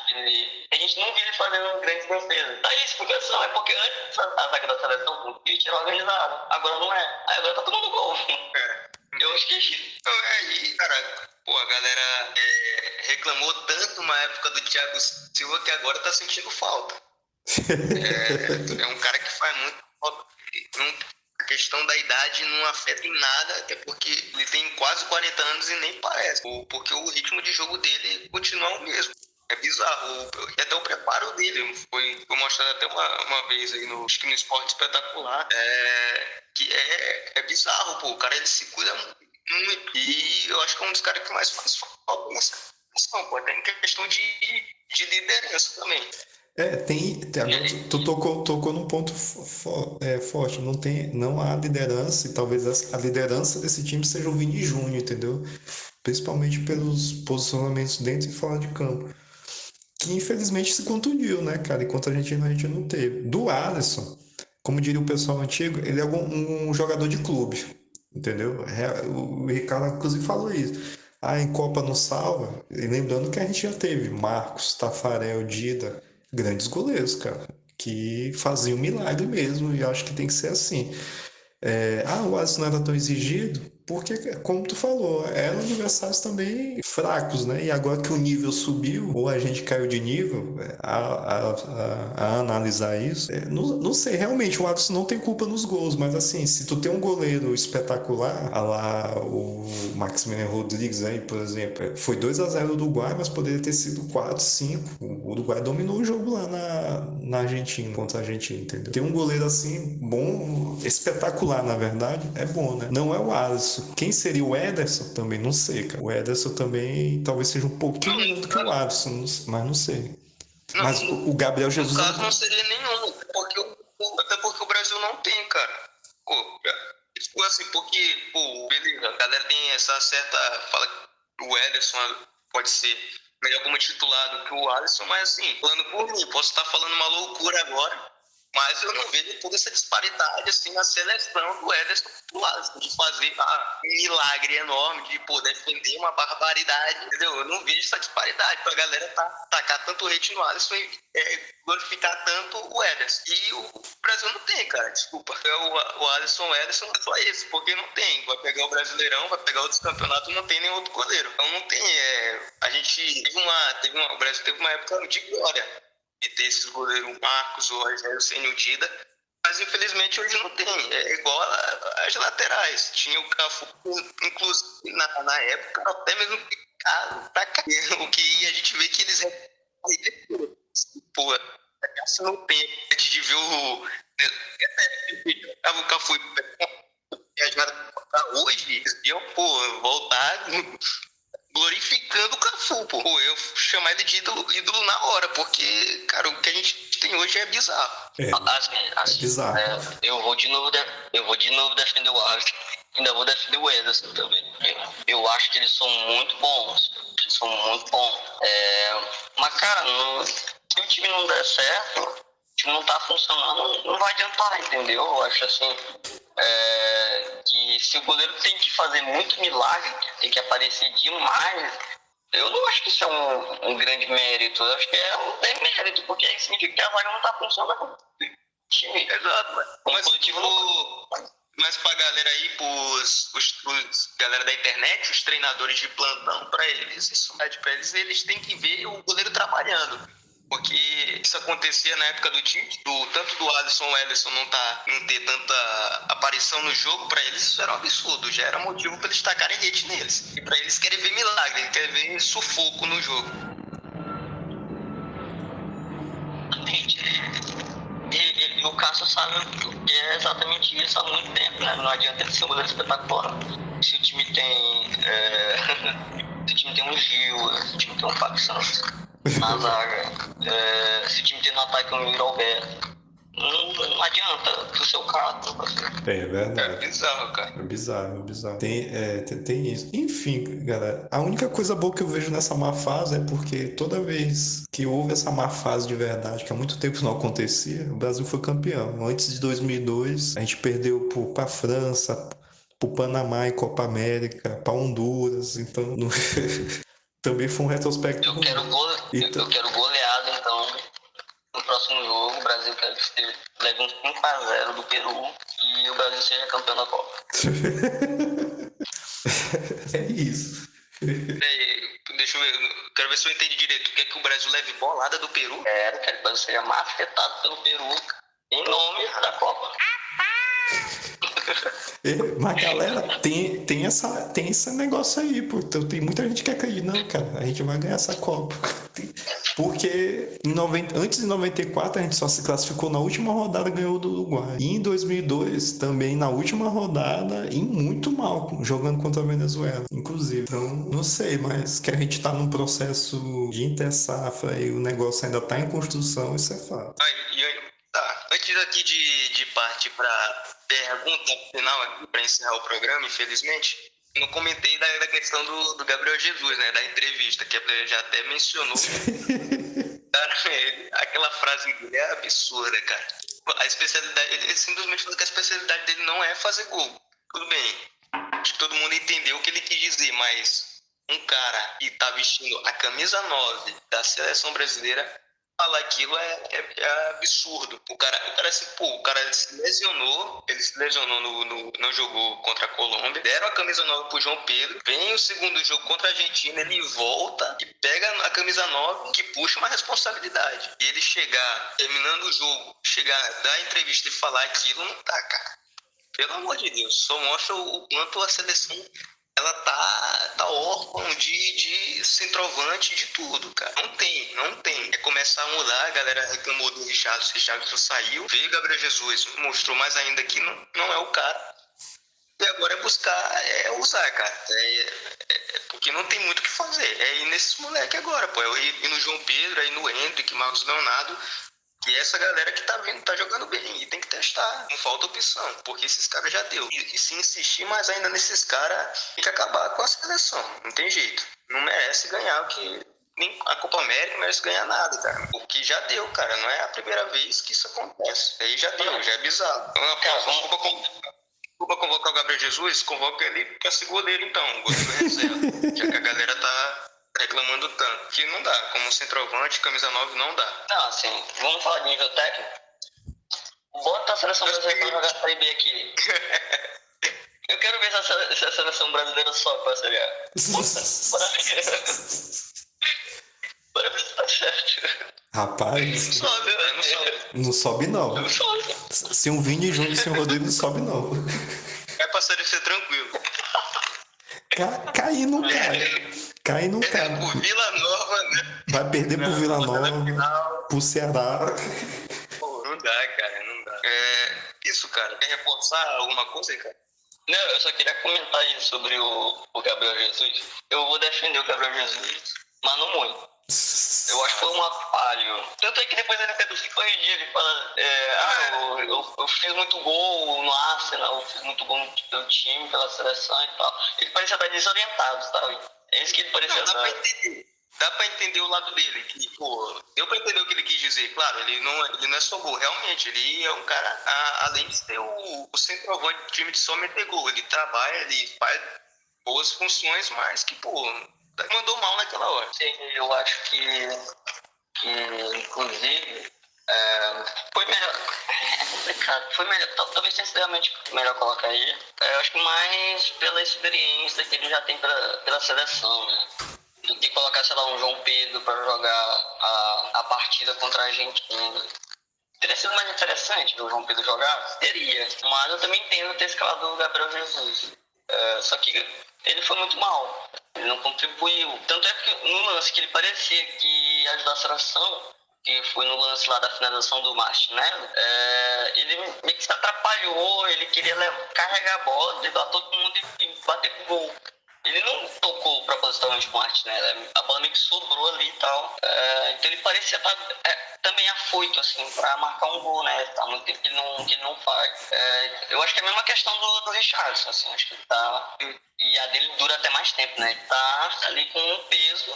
a gente não via ele fazendo grandes defesas. Aí a explicação é porque antes a zaga da seleção ele tinha organizado, agora não é. Aí agora tá tomando gol. Eu acho que é isso. Então, aí, cara, pô, a galera reclamou tanto na época do Thiago Silva que agora tá sentindo falta. É um cara que faz muito falta. A questão da idade não afeta em nada, até porque ele tem quase 40 anos e nem parece. Porque o ritmo de jogo dele continua o mesmo. É bizarro. E até o preparo dele foi mostrado até uma vez aí acho que no Esporte Espetacular. Que é bizarro, pô. O cara ele se cuida muito. E eu acho que é um dos caras que mais faz falta nessa questão, pô. Tem questão de liderança também. Agora tu tocou num ponto forte. Não há liderança, e talvez a liderança desse time seja o Vini Júnior, entendeu? Principalmente pelos posicionamentos dentro e fora de campo. Que infelizmente se contundiu, né, cara? Enquanto a gente não teve. Do Alisson, como diria o pessoal antigo, ele é um jogador de clube, entendeu? O Ricardo, inclusive, falou isso. Em Copa não salva. E lembrando que a gente já teve Marcos, Tafarel, Dida, grandes goleiros, cara, que faziam milagre mesmo, e acho que tem que ser assim. O Alisson não era tão exigido, porque, como tu falou, eram adversários também fracos, né? E agora que o nível subiu, ou a gente caiu de nível, a analisar isso, não sei, realmente, o Alisson não tem culpa nos gols, mas assim, se tu tem um goleiro espetacular, lá o Maximiliano Rodrigues aí, por exemplo, foi 2-0 do Uruguai, mas poderia ter sido 4-5. O Uruguai dominou o jogo lá na Argentina, contra a Argentina, entendeu? Tem um goleiro assim, bom, espetacular, na verdade, é bom, né? Não é o Alisson. Quem seria o Ederson? Também não sei, cara. O Ederson também talvez seja um pouquinho melhor do que o Alisson, mas não sei. Mas o Gabriel Jesus... No caso, não seria nenhum, até porque o Brasil não tem, cara. Tipo assim, porque, beleza, a galera tem essa certa... Fala que o Ederson pode ser melhor como titular do que o Alisson, mas assim, falando por mim, posso estar falando uma loucura agora, mas eu não vejo toda essa disparidade, assim, na seleção do Ederson do Alisson, de fazer um milagre enorme, de defender uma barbaridade, entendeu? Eu não vejo essa disparidade pra galera tacar tanto hate no Alisson e glorificar tanto o Ederson. E o Brasil não tem, cara, desculpa. O Alisson, o Ederson é só esse, porque não tem. Vai pegar o Brasileirão, vai pegar outros campeonatos, não tem nenhum outro goleiro. Então não tem, a gente o Brasil teve uma época de glória de ter esses goleiros Marcos, o Rogério Ceni, o Dida, mas infelizmente hoje não tem. É igual as laterais. Tinha o Cafu, inclusive na época, até mesmo pra cá. O que a gente vê que eles essa não tem. A gente viu o Cafu viajar pra hoje, eles iam, voltar glorificando o Cafu, pô. Eu chamar ele de ídolo na hora, porque, cara, o que a gente tem hoje é bizarro. É bizarro. Eu vou de novo defender o Alisson. Ainda vou defender o Ederson também. Eu acho que eles são muito bons. Mas, cara, se o time não der certo, o time não tá funcionando, não vai adiantar, entendeu? Eu acho assim, que se o goleiro tem que fazer muito milagre, tem que aparecer demais, eu não acho que isso é um grande mérito. Eu acho que é um demérito, porque aí significa que a vaga não tá funcionando. Time. Exato, mas pra galera aí, galera da internet, os treinadores de plantão, pra eles, eles têm que ver o goleiro trabalhando. Porque isso acontecia na época do Tite, tanto do Alisson, o Ederson não ter tanta aparição no jogo, pra eles isso era um absurdo, já era motivo pra eles tacarem hate neles. E pra eles querem ver milagre, eles querem ver sufoco no jogo. E o Cássio sabe que é exatamente isso há muito tempo, né? Não adianta ele ser um goleiro espetacular. Se o time tem um Gil, se o time tem um Fábio Santos na zaga, se o time tem no ataque um Yuri Alberto, Não adianta o seu carro. É É verdade. bizarro, cara. É bizarro, é bizarro. Tem isso. Enfim, galera, a única coisa boa que eu vejo nessa má fase é porque toda vez que houve essa má fase de verdade, que há muito tempo não acontecia, o Brasil foi campeão. Antes de 2002, a gente perdeu pra França, pro Panamá em Copa América, pra Honduras, então também foi um retrospecto ruim. Eu quero goleada, então, no próximo jogo. O Brasil quer que leve um 5-0 do Peru e o Brasil seja campeão da Copa. É isso. Deixa eu ver, quero ver se eu entendi direito. Quer que o Brasil leve bolada do Peru? Quero que o Brasil seja afetado pelo Peru em nome da Copa. Mas galera, tem esse negócio aí, pô. Então, tem muita gente que acredita, não, cara, a gente vai ganhar essa Copa. Porque antes de 94 a gente só se classificou na última rodada, ganhou do Uruguai. E em 2002 também na última rodada e muito mal, jogando contra a Venezuela, inclusive. Então, não sei, mas que a gente tá num processo de inter-safra e o negócio ainda tá em construção, isso é fato. Tá, antes aqui de partir pra pergunta final aqui, pra encerrar o programa, infelizmente, eu não comentei da questão do Gabriel Jesus, né, da entrevista, que ele já até mencionou. Cara, aquela frase dele é absurda, cara. A especialidade, ele simplesmente falou que a especialidade dele não é fazer gol. Tudo bem, acho que todo mundo entendeu o que ele quis dizer, mas um cara que tá vestindo a camisa 9 da seleção brasileira, falar aquilo é absurdo. O cara assim, pô, o cara ele se lesionou não jogou contra a Colômbia, deram a camisa 9 pro João Pedro, vem o segundo jogo contra a Argentina, ele volta e pega a camisa 9 que puxa uma responsabilidade. E ele chegar, terminando o jogo, dar entrevista e falar aquilo, não tá, cara. Pelo amor de Deus, só mostra o quanto a seleção ela tá órfã de centroavante, de tudo, cara. Não tem. É começar a mudar, a galera reclamou do Richarlison saiu, veio Gabriel Jesus, mostrou mais ainda que não é o cara. E agora é buscar, usar, cara. Porque não tem muito o que fazer. É ir nesses moleques agora, pô. É ir no João Pedro, aí no Hendrick, Marcos Leonardo. E essa galera que tá vindo, tá jogando bem. E tem que testar. Não falta opção. Porque esses caras já deu. E se insistir mais ainda nesses caras, tem que acabar com a seleção. Não tem jeito. Não merece ganhar o que... Nem a Copa América não merece ganhar nada, cara. Porque já deu, cara. Não é a primeira vez que isso acontece. Aí já deu, já é bizarro. Desculpa convocar o Gabriel Jesus, convoca ele pra ser goleiro então, goleiro reserva. Já que a galera tá reclamando tanto. Que não dá, como centroavante, camisa 9 não dá. Não, assim, vamos falar de nível técnico. Bota a seleção brasileira pra jogar Série B aqui. Eu quero ver se a seleção brasileira sobe pra Série A. Bora ver se tá certo. Rapaz, Não sobe. não sobe não. Não sobe. Se um Vini Júnior e se um Rodrigo não sobe não. Vai pra Série C tranquilo. Cair não cai. Cair não cai. Por Vila Nova, né? Vai perder pro Vila Nova, pro Ceará. Pô, não dá, cara, não dá. Isso, cara. Quer reforçar alguma coisa, cara? Não, eu só queria comentar aí sobre o Gabriel Jesus. Eu vou defender o Gabriel Jesus, mas não muito. Eu acho que foi um falho. Tanto é que depois ele tentou se corrigir. Ele fala: eu fiz muito gol no Arsenal, eu fiz muito gol pelo time, pela seleção e tal. Ele parecia estar desorientado, sabe? É isso que ele parecia estar. Dá pra entender o lado dele, que, pô, deu pra entender o que ele quis dizer. Claro, ele não é só gol, realmente, ele é um cara, além de ser o centroavante do time de só meter gol, ele trabalha, ele faz boas funções, mas que, pô, mandou mal naquela hora. Sim, eu acho que inclusive, foi melhor. É complicado. Foi melhor, talvez tenha sido realmente melhor colocar ele. Eu acho que mais pela experiência que ele já tem pela seleção, né? Do que colocar, sei lá, um João Pedro para jogar a partida contra a Argentina. Teria sido mais interessante ver o João Pedro jogar? Teria. Mas eu também entendo ter escalado o Gabriel Jesus. Só que ele foi muito mal. Ele não contribuiu. Tanto é que no lance que ele parecia que ia ajudar a seleção, que foi no lance lá da finalização do Martinelli, ele meio que se atrapalhou, ele queria carregar a bola, driblar todo mundo e bater pro gol. Ele não tocou propositalmente com o Martinelli, a bola meio que sobrou ali e tal. Então ele parecia estar também afoito, assim, pra marcar um gol, né? Tá muito tempo que ele não faz. Eu acho que é a mesma questão do Richarlison, assim, acho que ele tá... E a dele dura até mais tempo, né? Ele tá ali com um peso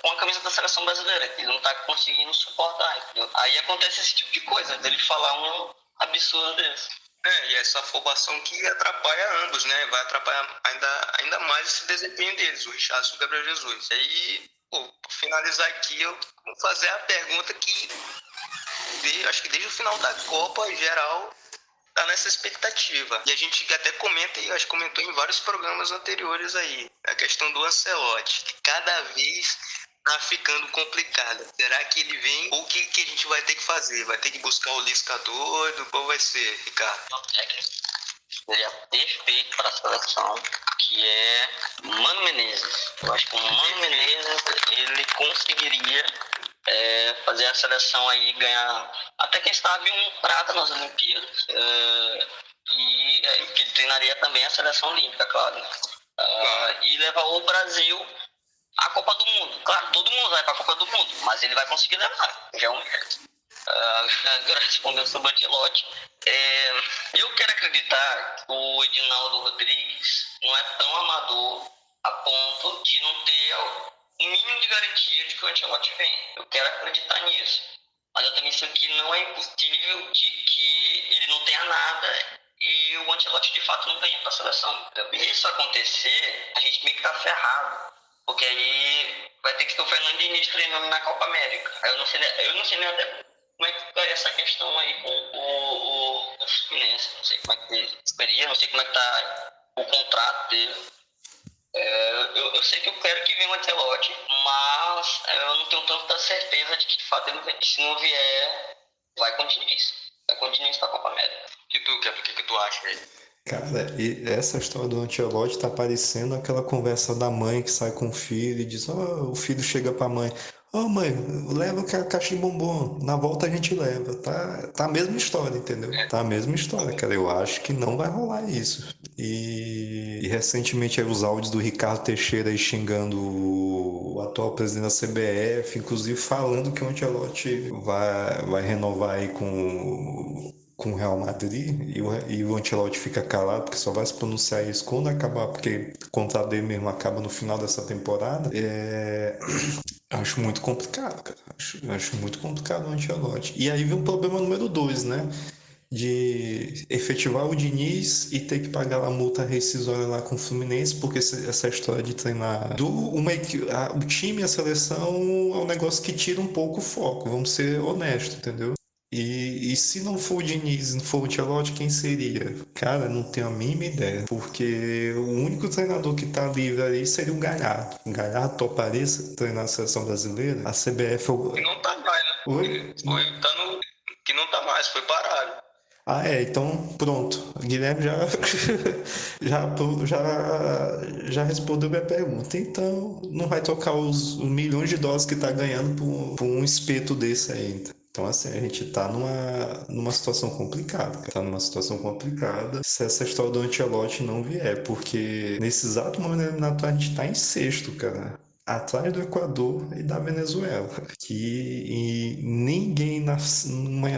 com a camisa da seleção brasileira, que ele não tá conseguindo suportar, entendeu? Aí acontece esse tipo de coisa, dele falar um absurdo desse. E essa afobação que atrapalha ambos, né? Vai atrapalhar ainda mais esse desempenho deles, o Richarlison e o Gabriel Jesus. Aí, pô, pra finalizar aqui, eu vou fazer a pergunta que acho que desde o final da Copa, geral, tá nessa expectativa. E a gente até comenta, e acho que comentou em vários programas anteriores aí, a questão do Ancelotti, que cada vez tá ficando complicada. Será que ele vem? Ou o que a gente vai ter que fazer? Vai ter que buscar o Lisca doido? Qual vai ser, Ricardo? Seria perfeito para a seleção, que é Mano Menezes. Eu acho que o Mano Menezes, ele conseguiria fazer a seleção aí ganhar, até quem sabe, um prata nas Olimpíadas. E que ele treinaria também a seleção olímpica, claro. E levar o Brasil à Copa do Mundo. Claro, todo mundo vai para a Copa do Mundo, mas ele vai conseguir levar. Já é um mérito. Agora respondendo sobre o Ancelotti, eu quero acreditar que o Edinaldo Rodrigues não é tão amador a ponto de não ter o mínimo de garantia de que o Ancelotti vem. Eu quero acreditar nisso, mas eu também sei que não é impossível de que ele não tenha nada e o Ancelotti de fato não venha para a seleção. Então, se isso acontecer, a gente meio que tá ferrado, porque aí vai ter que ter o Fernando Diniz treinando na Copa América. Eu não sei nem até como é que ficaria essa questão aí com o Fluminense. Não sei como é que seria, não sei como é que tá o contrato dele. Eu sei que eu quero que venha o Ancelotti, mas eu não tenho tanta certeza de que de fato ele vem. Se não vier, vai com o Diniz. Vai com o Diniz pra Copa América. O que tu acha aí? Cara, e essa história do Ancelotti tá parecendo aquela conversa da mãe que sai com o filho e diz: Ó, o filho chega pra mãe: Ó, mãe, leva a caixa de bombom, na volta a gente leva. Tá a mesma história, entendeu? Tá a mesma história, cara. Eu acho que não vai rolar isso. E recentemente aí os áudios do Ricardo Teixeira aí xingando o atual presidente da CBF, inclusive falando que o Ancelotti vai renovar aí com o Real Madrid e o Ancelotti fica calado porque só vai se pronunciar isso quando acabar, porque o contrato dele mesmo acaba no final dessa temporada. Acho muito complicado, cara. Acho muito complicado o Ancelotti. E aí vem o problema número 2, né? De efetivar o Diniz e ter que pagar a multa rescisória lá com o Fluminense, porque essa história de treinar o time e a seleção é um negócio que tira um pouco o foco, vamos ser honestos, entendeu? E se não for o Diniz, não for o Ancelotti, quem seria? Cara, não tenho a mínima ideia. Porque o único treinador que tá livre aí seria o Galhardo. O Galhardo toparia treinar a seleção brasileira. A CBF... Que não tá mais, né? Oi? Que não tá mais, foi parado. Então pronto. O Guilherme já respondeu minha pergunta. Então não vai tocar os milhões de dólares que tá ganhando por um espeto desse aí. Então, assim, a gente tá numa situação complicada, cara. Tá numa situação complicada se essa história do Ancelotti não vier, porque nesse exato momento eliminatório a gente tá em sexto, cara. Atrás do Equador e da Venezuela, que ninguém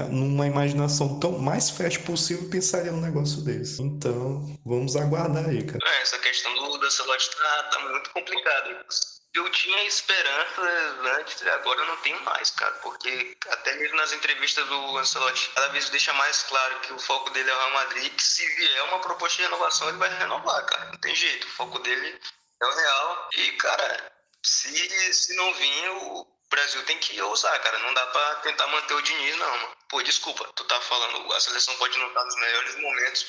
numa imaginação tão mais fértil possível pensaria num negócio desse. Então, vamos aguardar aí, cara. Essa questão do Ancelotti tá muito complicada. Eu tinha esperanças antes, agora eu não tenho mais, cara, porque até mesmo nas entrevistas do Ancelotti, cada vez deixa mais claro que o foco dele é o Real Madrid, que se vier uma proposta de renovação, ele vai renovar, cara, não tem jeito, o foco dele é o Real, e, cara, se não vir, o Brasil tem que ousar, cara, não dá pra tentar manter o Diniz, não, mano. Pô, desculpa, tu tá falando, a seleção pode não estar nos melhores momentos,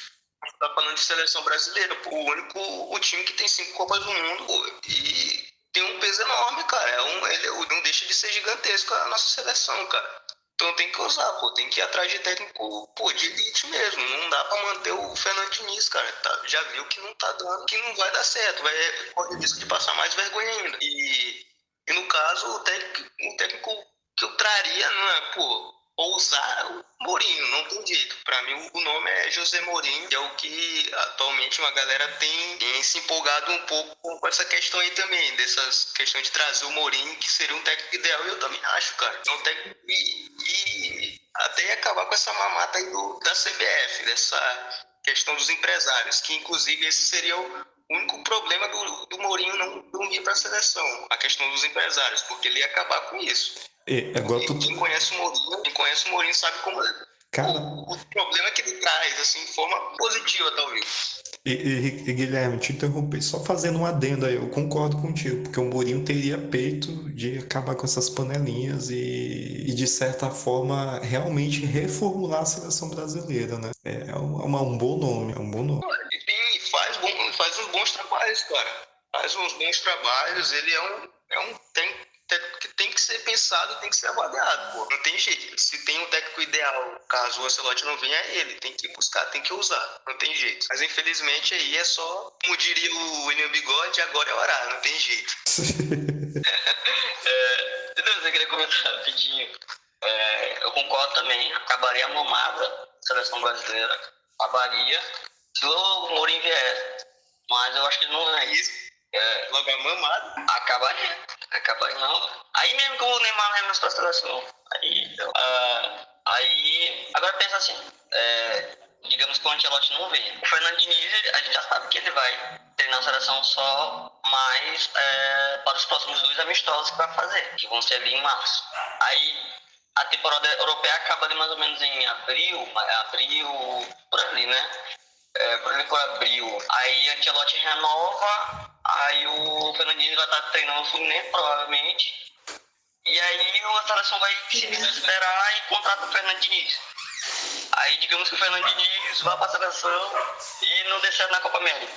tá falando de seleção brasileira, pô, o time que tem 5 Copas do Mundo, pô, e tem um peso enorme, cara. Ele não deixa de ser gigantesco a nossa seleção, cara. Então tem que usar, pô, tem que ir atrás de técnico, pô, de elite mesmo. Não dá pra manter o Fernando Diniz, cara. Já viu que não tá dando, que não vai dar certo. Vai correr risco de passar mais vergonha ainda. E no caso, o técnico que eu traria, não é, pô, ousar o Mourinho, não tem jeito. Para mim, o nome é José Mourinho, que é o que atualmente uma galera tem se empolgado um pouco com essa questão aí também, dessas questões de trazer o Mourinho, que seria um técnico ideal, e eu também acho, cara. É um técnico e até acabar com essa mamata aí da CBF, dessa questão dos empresários, que inclusive esse seria o único problema do Mourinho não ir para a seleção, a questão dos empresários, porque ele ia acabar com isso. Agora E tu... quem conhece o Mourinho sabe como é. Cara, O problema que ele traz, assim, de forma positiva, talvez. Guilherme, te interromper, só fazendo um adendo aí, eu concordo contigo, porque o Mourinho teria peito de acabar com essas panelinhas e de certa forma, realmente reformular a seleção brasileira, né? Um bom nome, é um bom nome. E faz uns bons trabalhos, cara. Faz uns bons trabalhos, ele que tem que ser pensado, tem que ser avaliado, pô. Não tem jeito. Se tem um técnico ideal, caso o Ancelotti não venha, é ele. Tem que buscar, tem que usar. Não tem jeito. Mas infelizmente aí é só, como diria o William Bigode, agora é orar, não tem jeito. Eu queria comentar rapidinho. Eu concordo também. Acabaria a mamada da seleção brasileira. Acabaria se o Mourinho vier. Mas eu acho que não é isso. Logo a mamada. Acabaria não. Aí mesmo que o Neymar não é pra seleção. Aí, agora pensa assim, digamos que o Ancelotti não vem. O Fernando Diniz, a gente já sabe que ele vai treinar a seleção só mais para os próximos 2 amistosos que vai fazer, que vão ser ali em março. Aí a temporada europeia acaba ali mais ou menos em abril, por ali, né? Por abril. Aí a Ancelotti renova, aí o Fernando Diniz vai estar treinando o Fluminense, provavelmente. E aí a seleção vai se desesperar e contrata o Fernando Diniz. Aí digamos que o Fernando Diniz vai para a seleção e não dê certo na Copa América.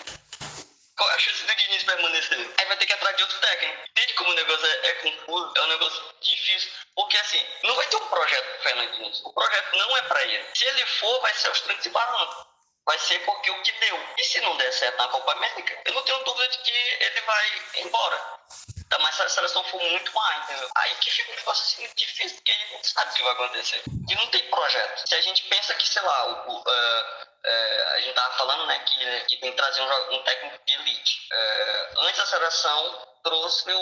Qual é a chance do Diniz permanecer? Aí vai ter que ir atrás de outro técnico. Entende como o negócio é confuso? É um negócio difícil. Porque assim, não vai ter um projeto pro Fernando Diniz. O projeto não é para ele. Se ele for, vai ser aos trancos e barrancos. Vai ser porque o que deu. E se não der certo na Copa América, eu não tenho dúvida de que ele vai embora. Mas se a seleção for muito má, entendeu? Aí que fica um negócio assim difícil, porque a gente não sabe o que vai acontecer. E não tem projeto. Se a gente pensa que, sei lá, a gente tava falando, né, que tem que trazer um técnico de elite. Antes a seleção trouxe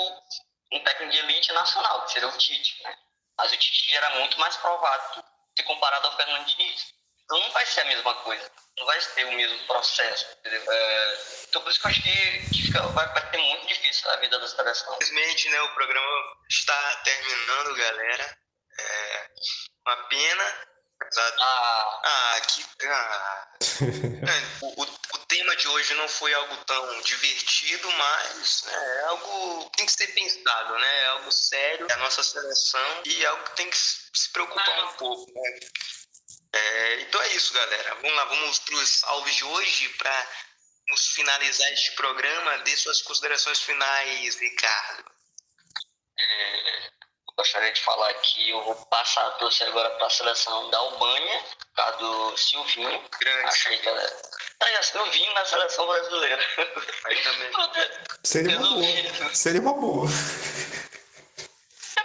um técnico de elite nacional, que seria o Tite, né? Mas o Tite era muito mais provado se comparado ao Fernando Diniz. Então não vai ser a mesma coisa, não vai ter o mesmo processo, entendeu? Então por isso que eu acho que vai ser muito difícil a vida da seleção. Infelizmente, né, o programa está terminando, galera. Uma pena. O tema de hoje não foi algo tão divertido, mas é algo que tem que ser pensado, né? É algo sério, é a nossa seleção e é algo que tem que se preocupar um pouco, né? Então é isso, galera. Vamos lá, vamos para os salves de hoje para finalizar este programa. Dê suas considerações finais, Ricardo. Gostaria de falar que eu vou passar a torcer agora para a seleção da Albânia, por causa do Silvinho. Grande. Achei que ela Silvinho na seleção brasileira. Aí também. Seria uma boa.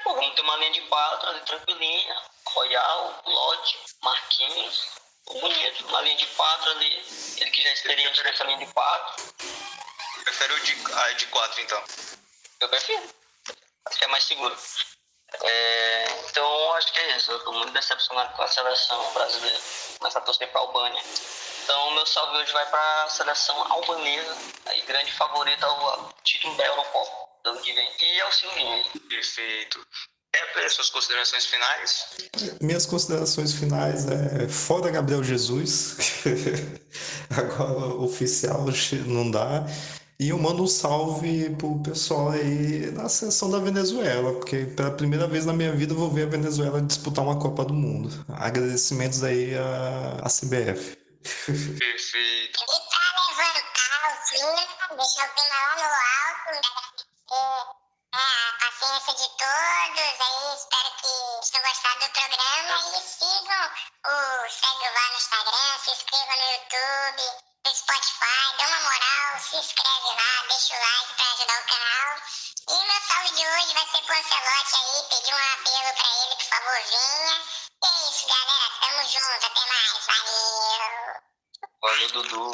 Vamos ter uma linha de 4 ali tranquilinha. Royal, Lodge, Marquinhos. Bonito, uma linha de 4 ali. Ele que já é experiente nessa linha de 4. Prefere a de 4, então? Eu prefiro. Acho que é mais seguro. Então, acho que é isso. Eu estou muito decepcionado com a seleção brasileira. Começa a torcer para a Albânia. Então, meu salve hoje vai para a seleção albanesa. Aí, grande favorita ao título da Eurocopa do ano que vem. E ao Silvinho. Perfeito. Suas considerações finais? Minhas considerações finais fora Gabriel Jesus. Agora, oficial não dá. E eu mando um salve pro pessoal aí na seleção da Venezuela, porque pela primeira vez na minha vida eu vou ver a Venezuela disputar uma Copa do Mundo. Agradecimentos aí à CBF. Perfeito. E pra levantar o clima, deixar o clima lá no alto, agradecer a paciência de todos, aí espero que tenham gostado do programa e segue lá no Instagram, se inscreva no YouTube, no Spotify, dá uma moral, se inscreve lá, deixa o like pra ajudar o canal. E meu salve de hoje vai ser pro Ancelotti aí, pedir um apelo pra ele, por favor, venha. E é galera. Tamo junto. Até mais. Valeu. Valeu, Dudu.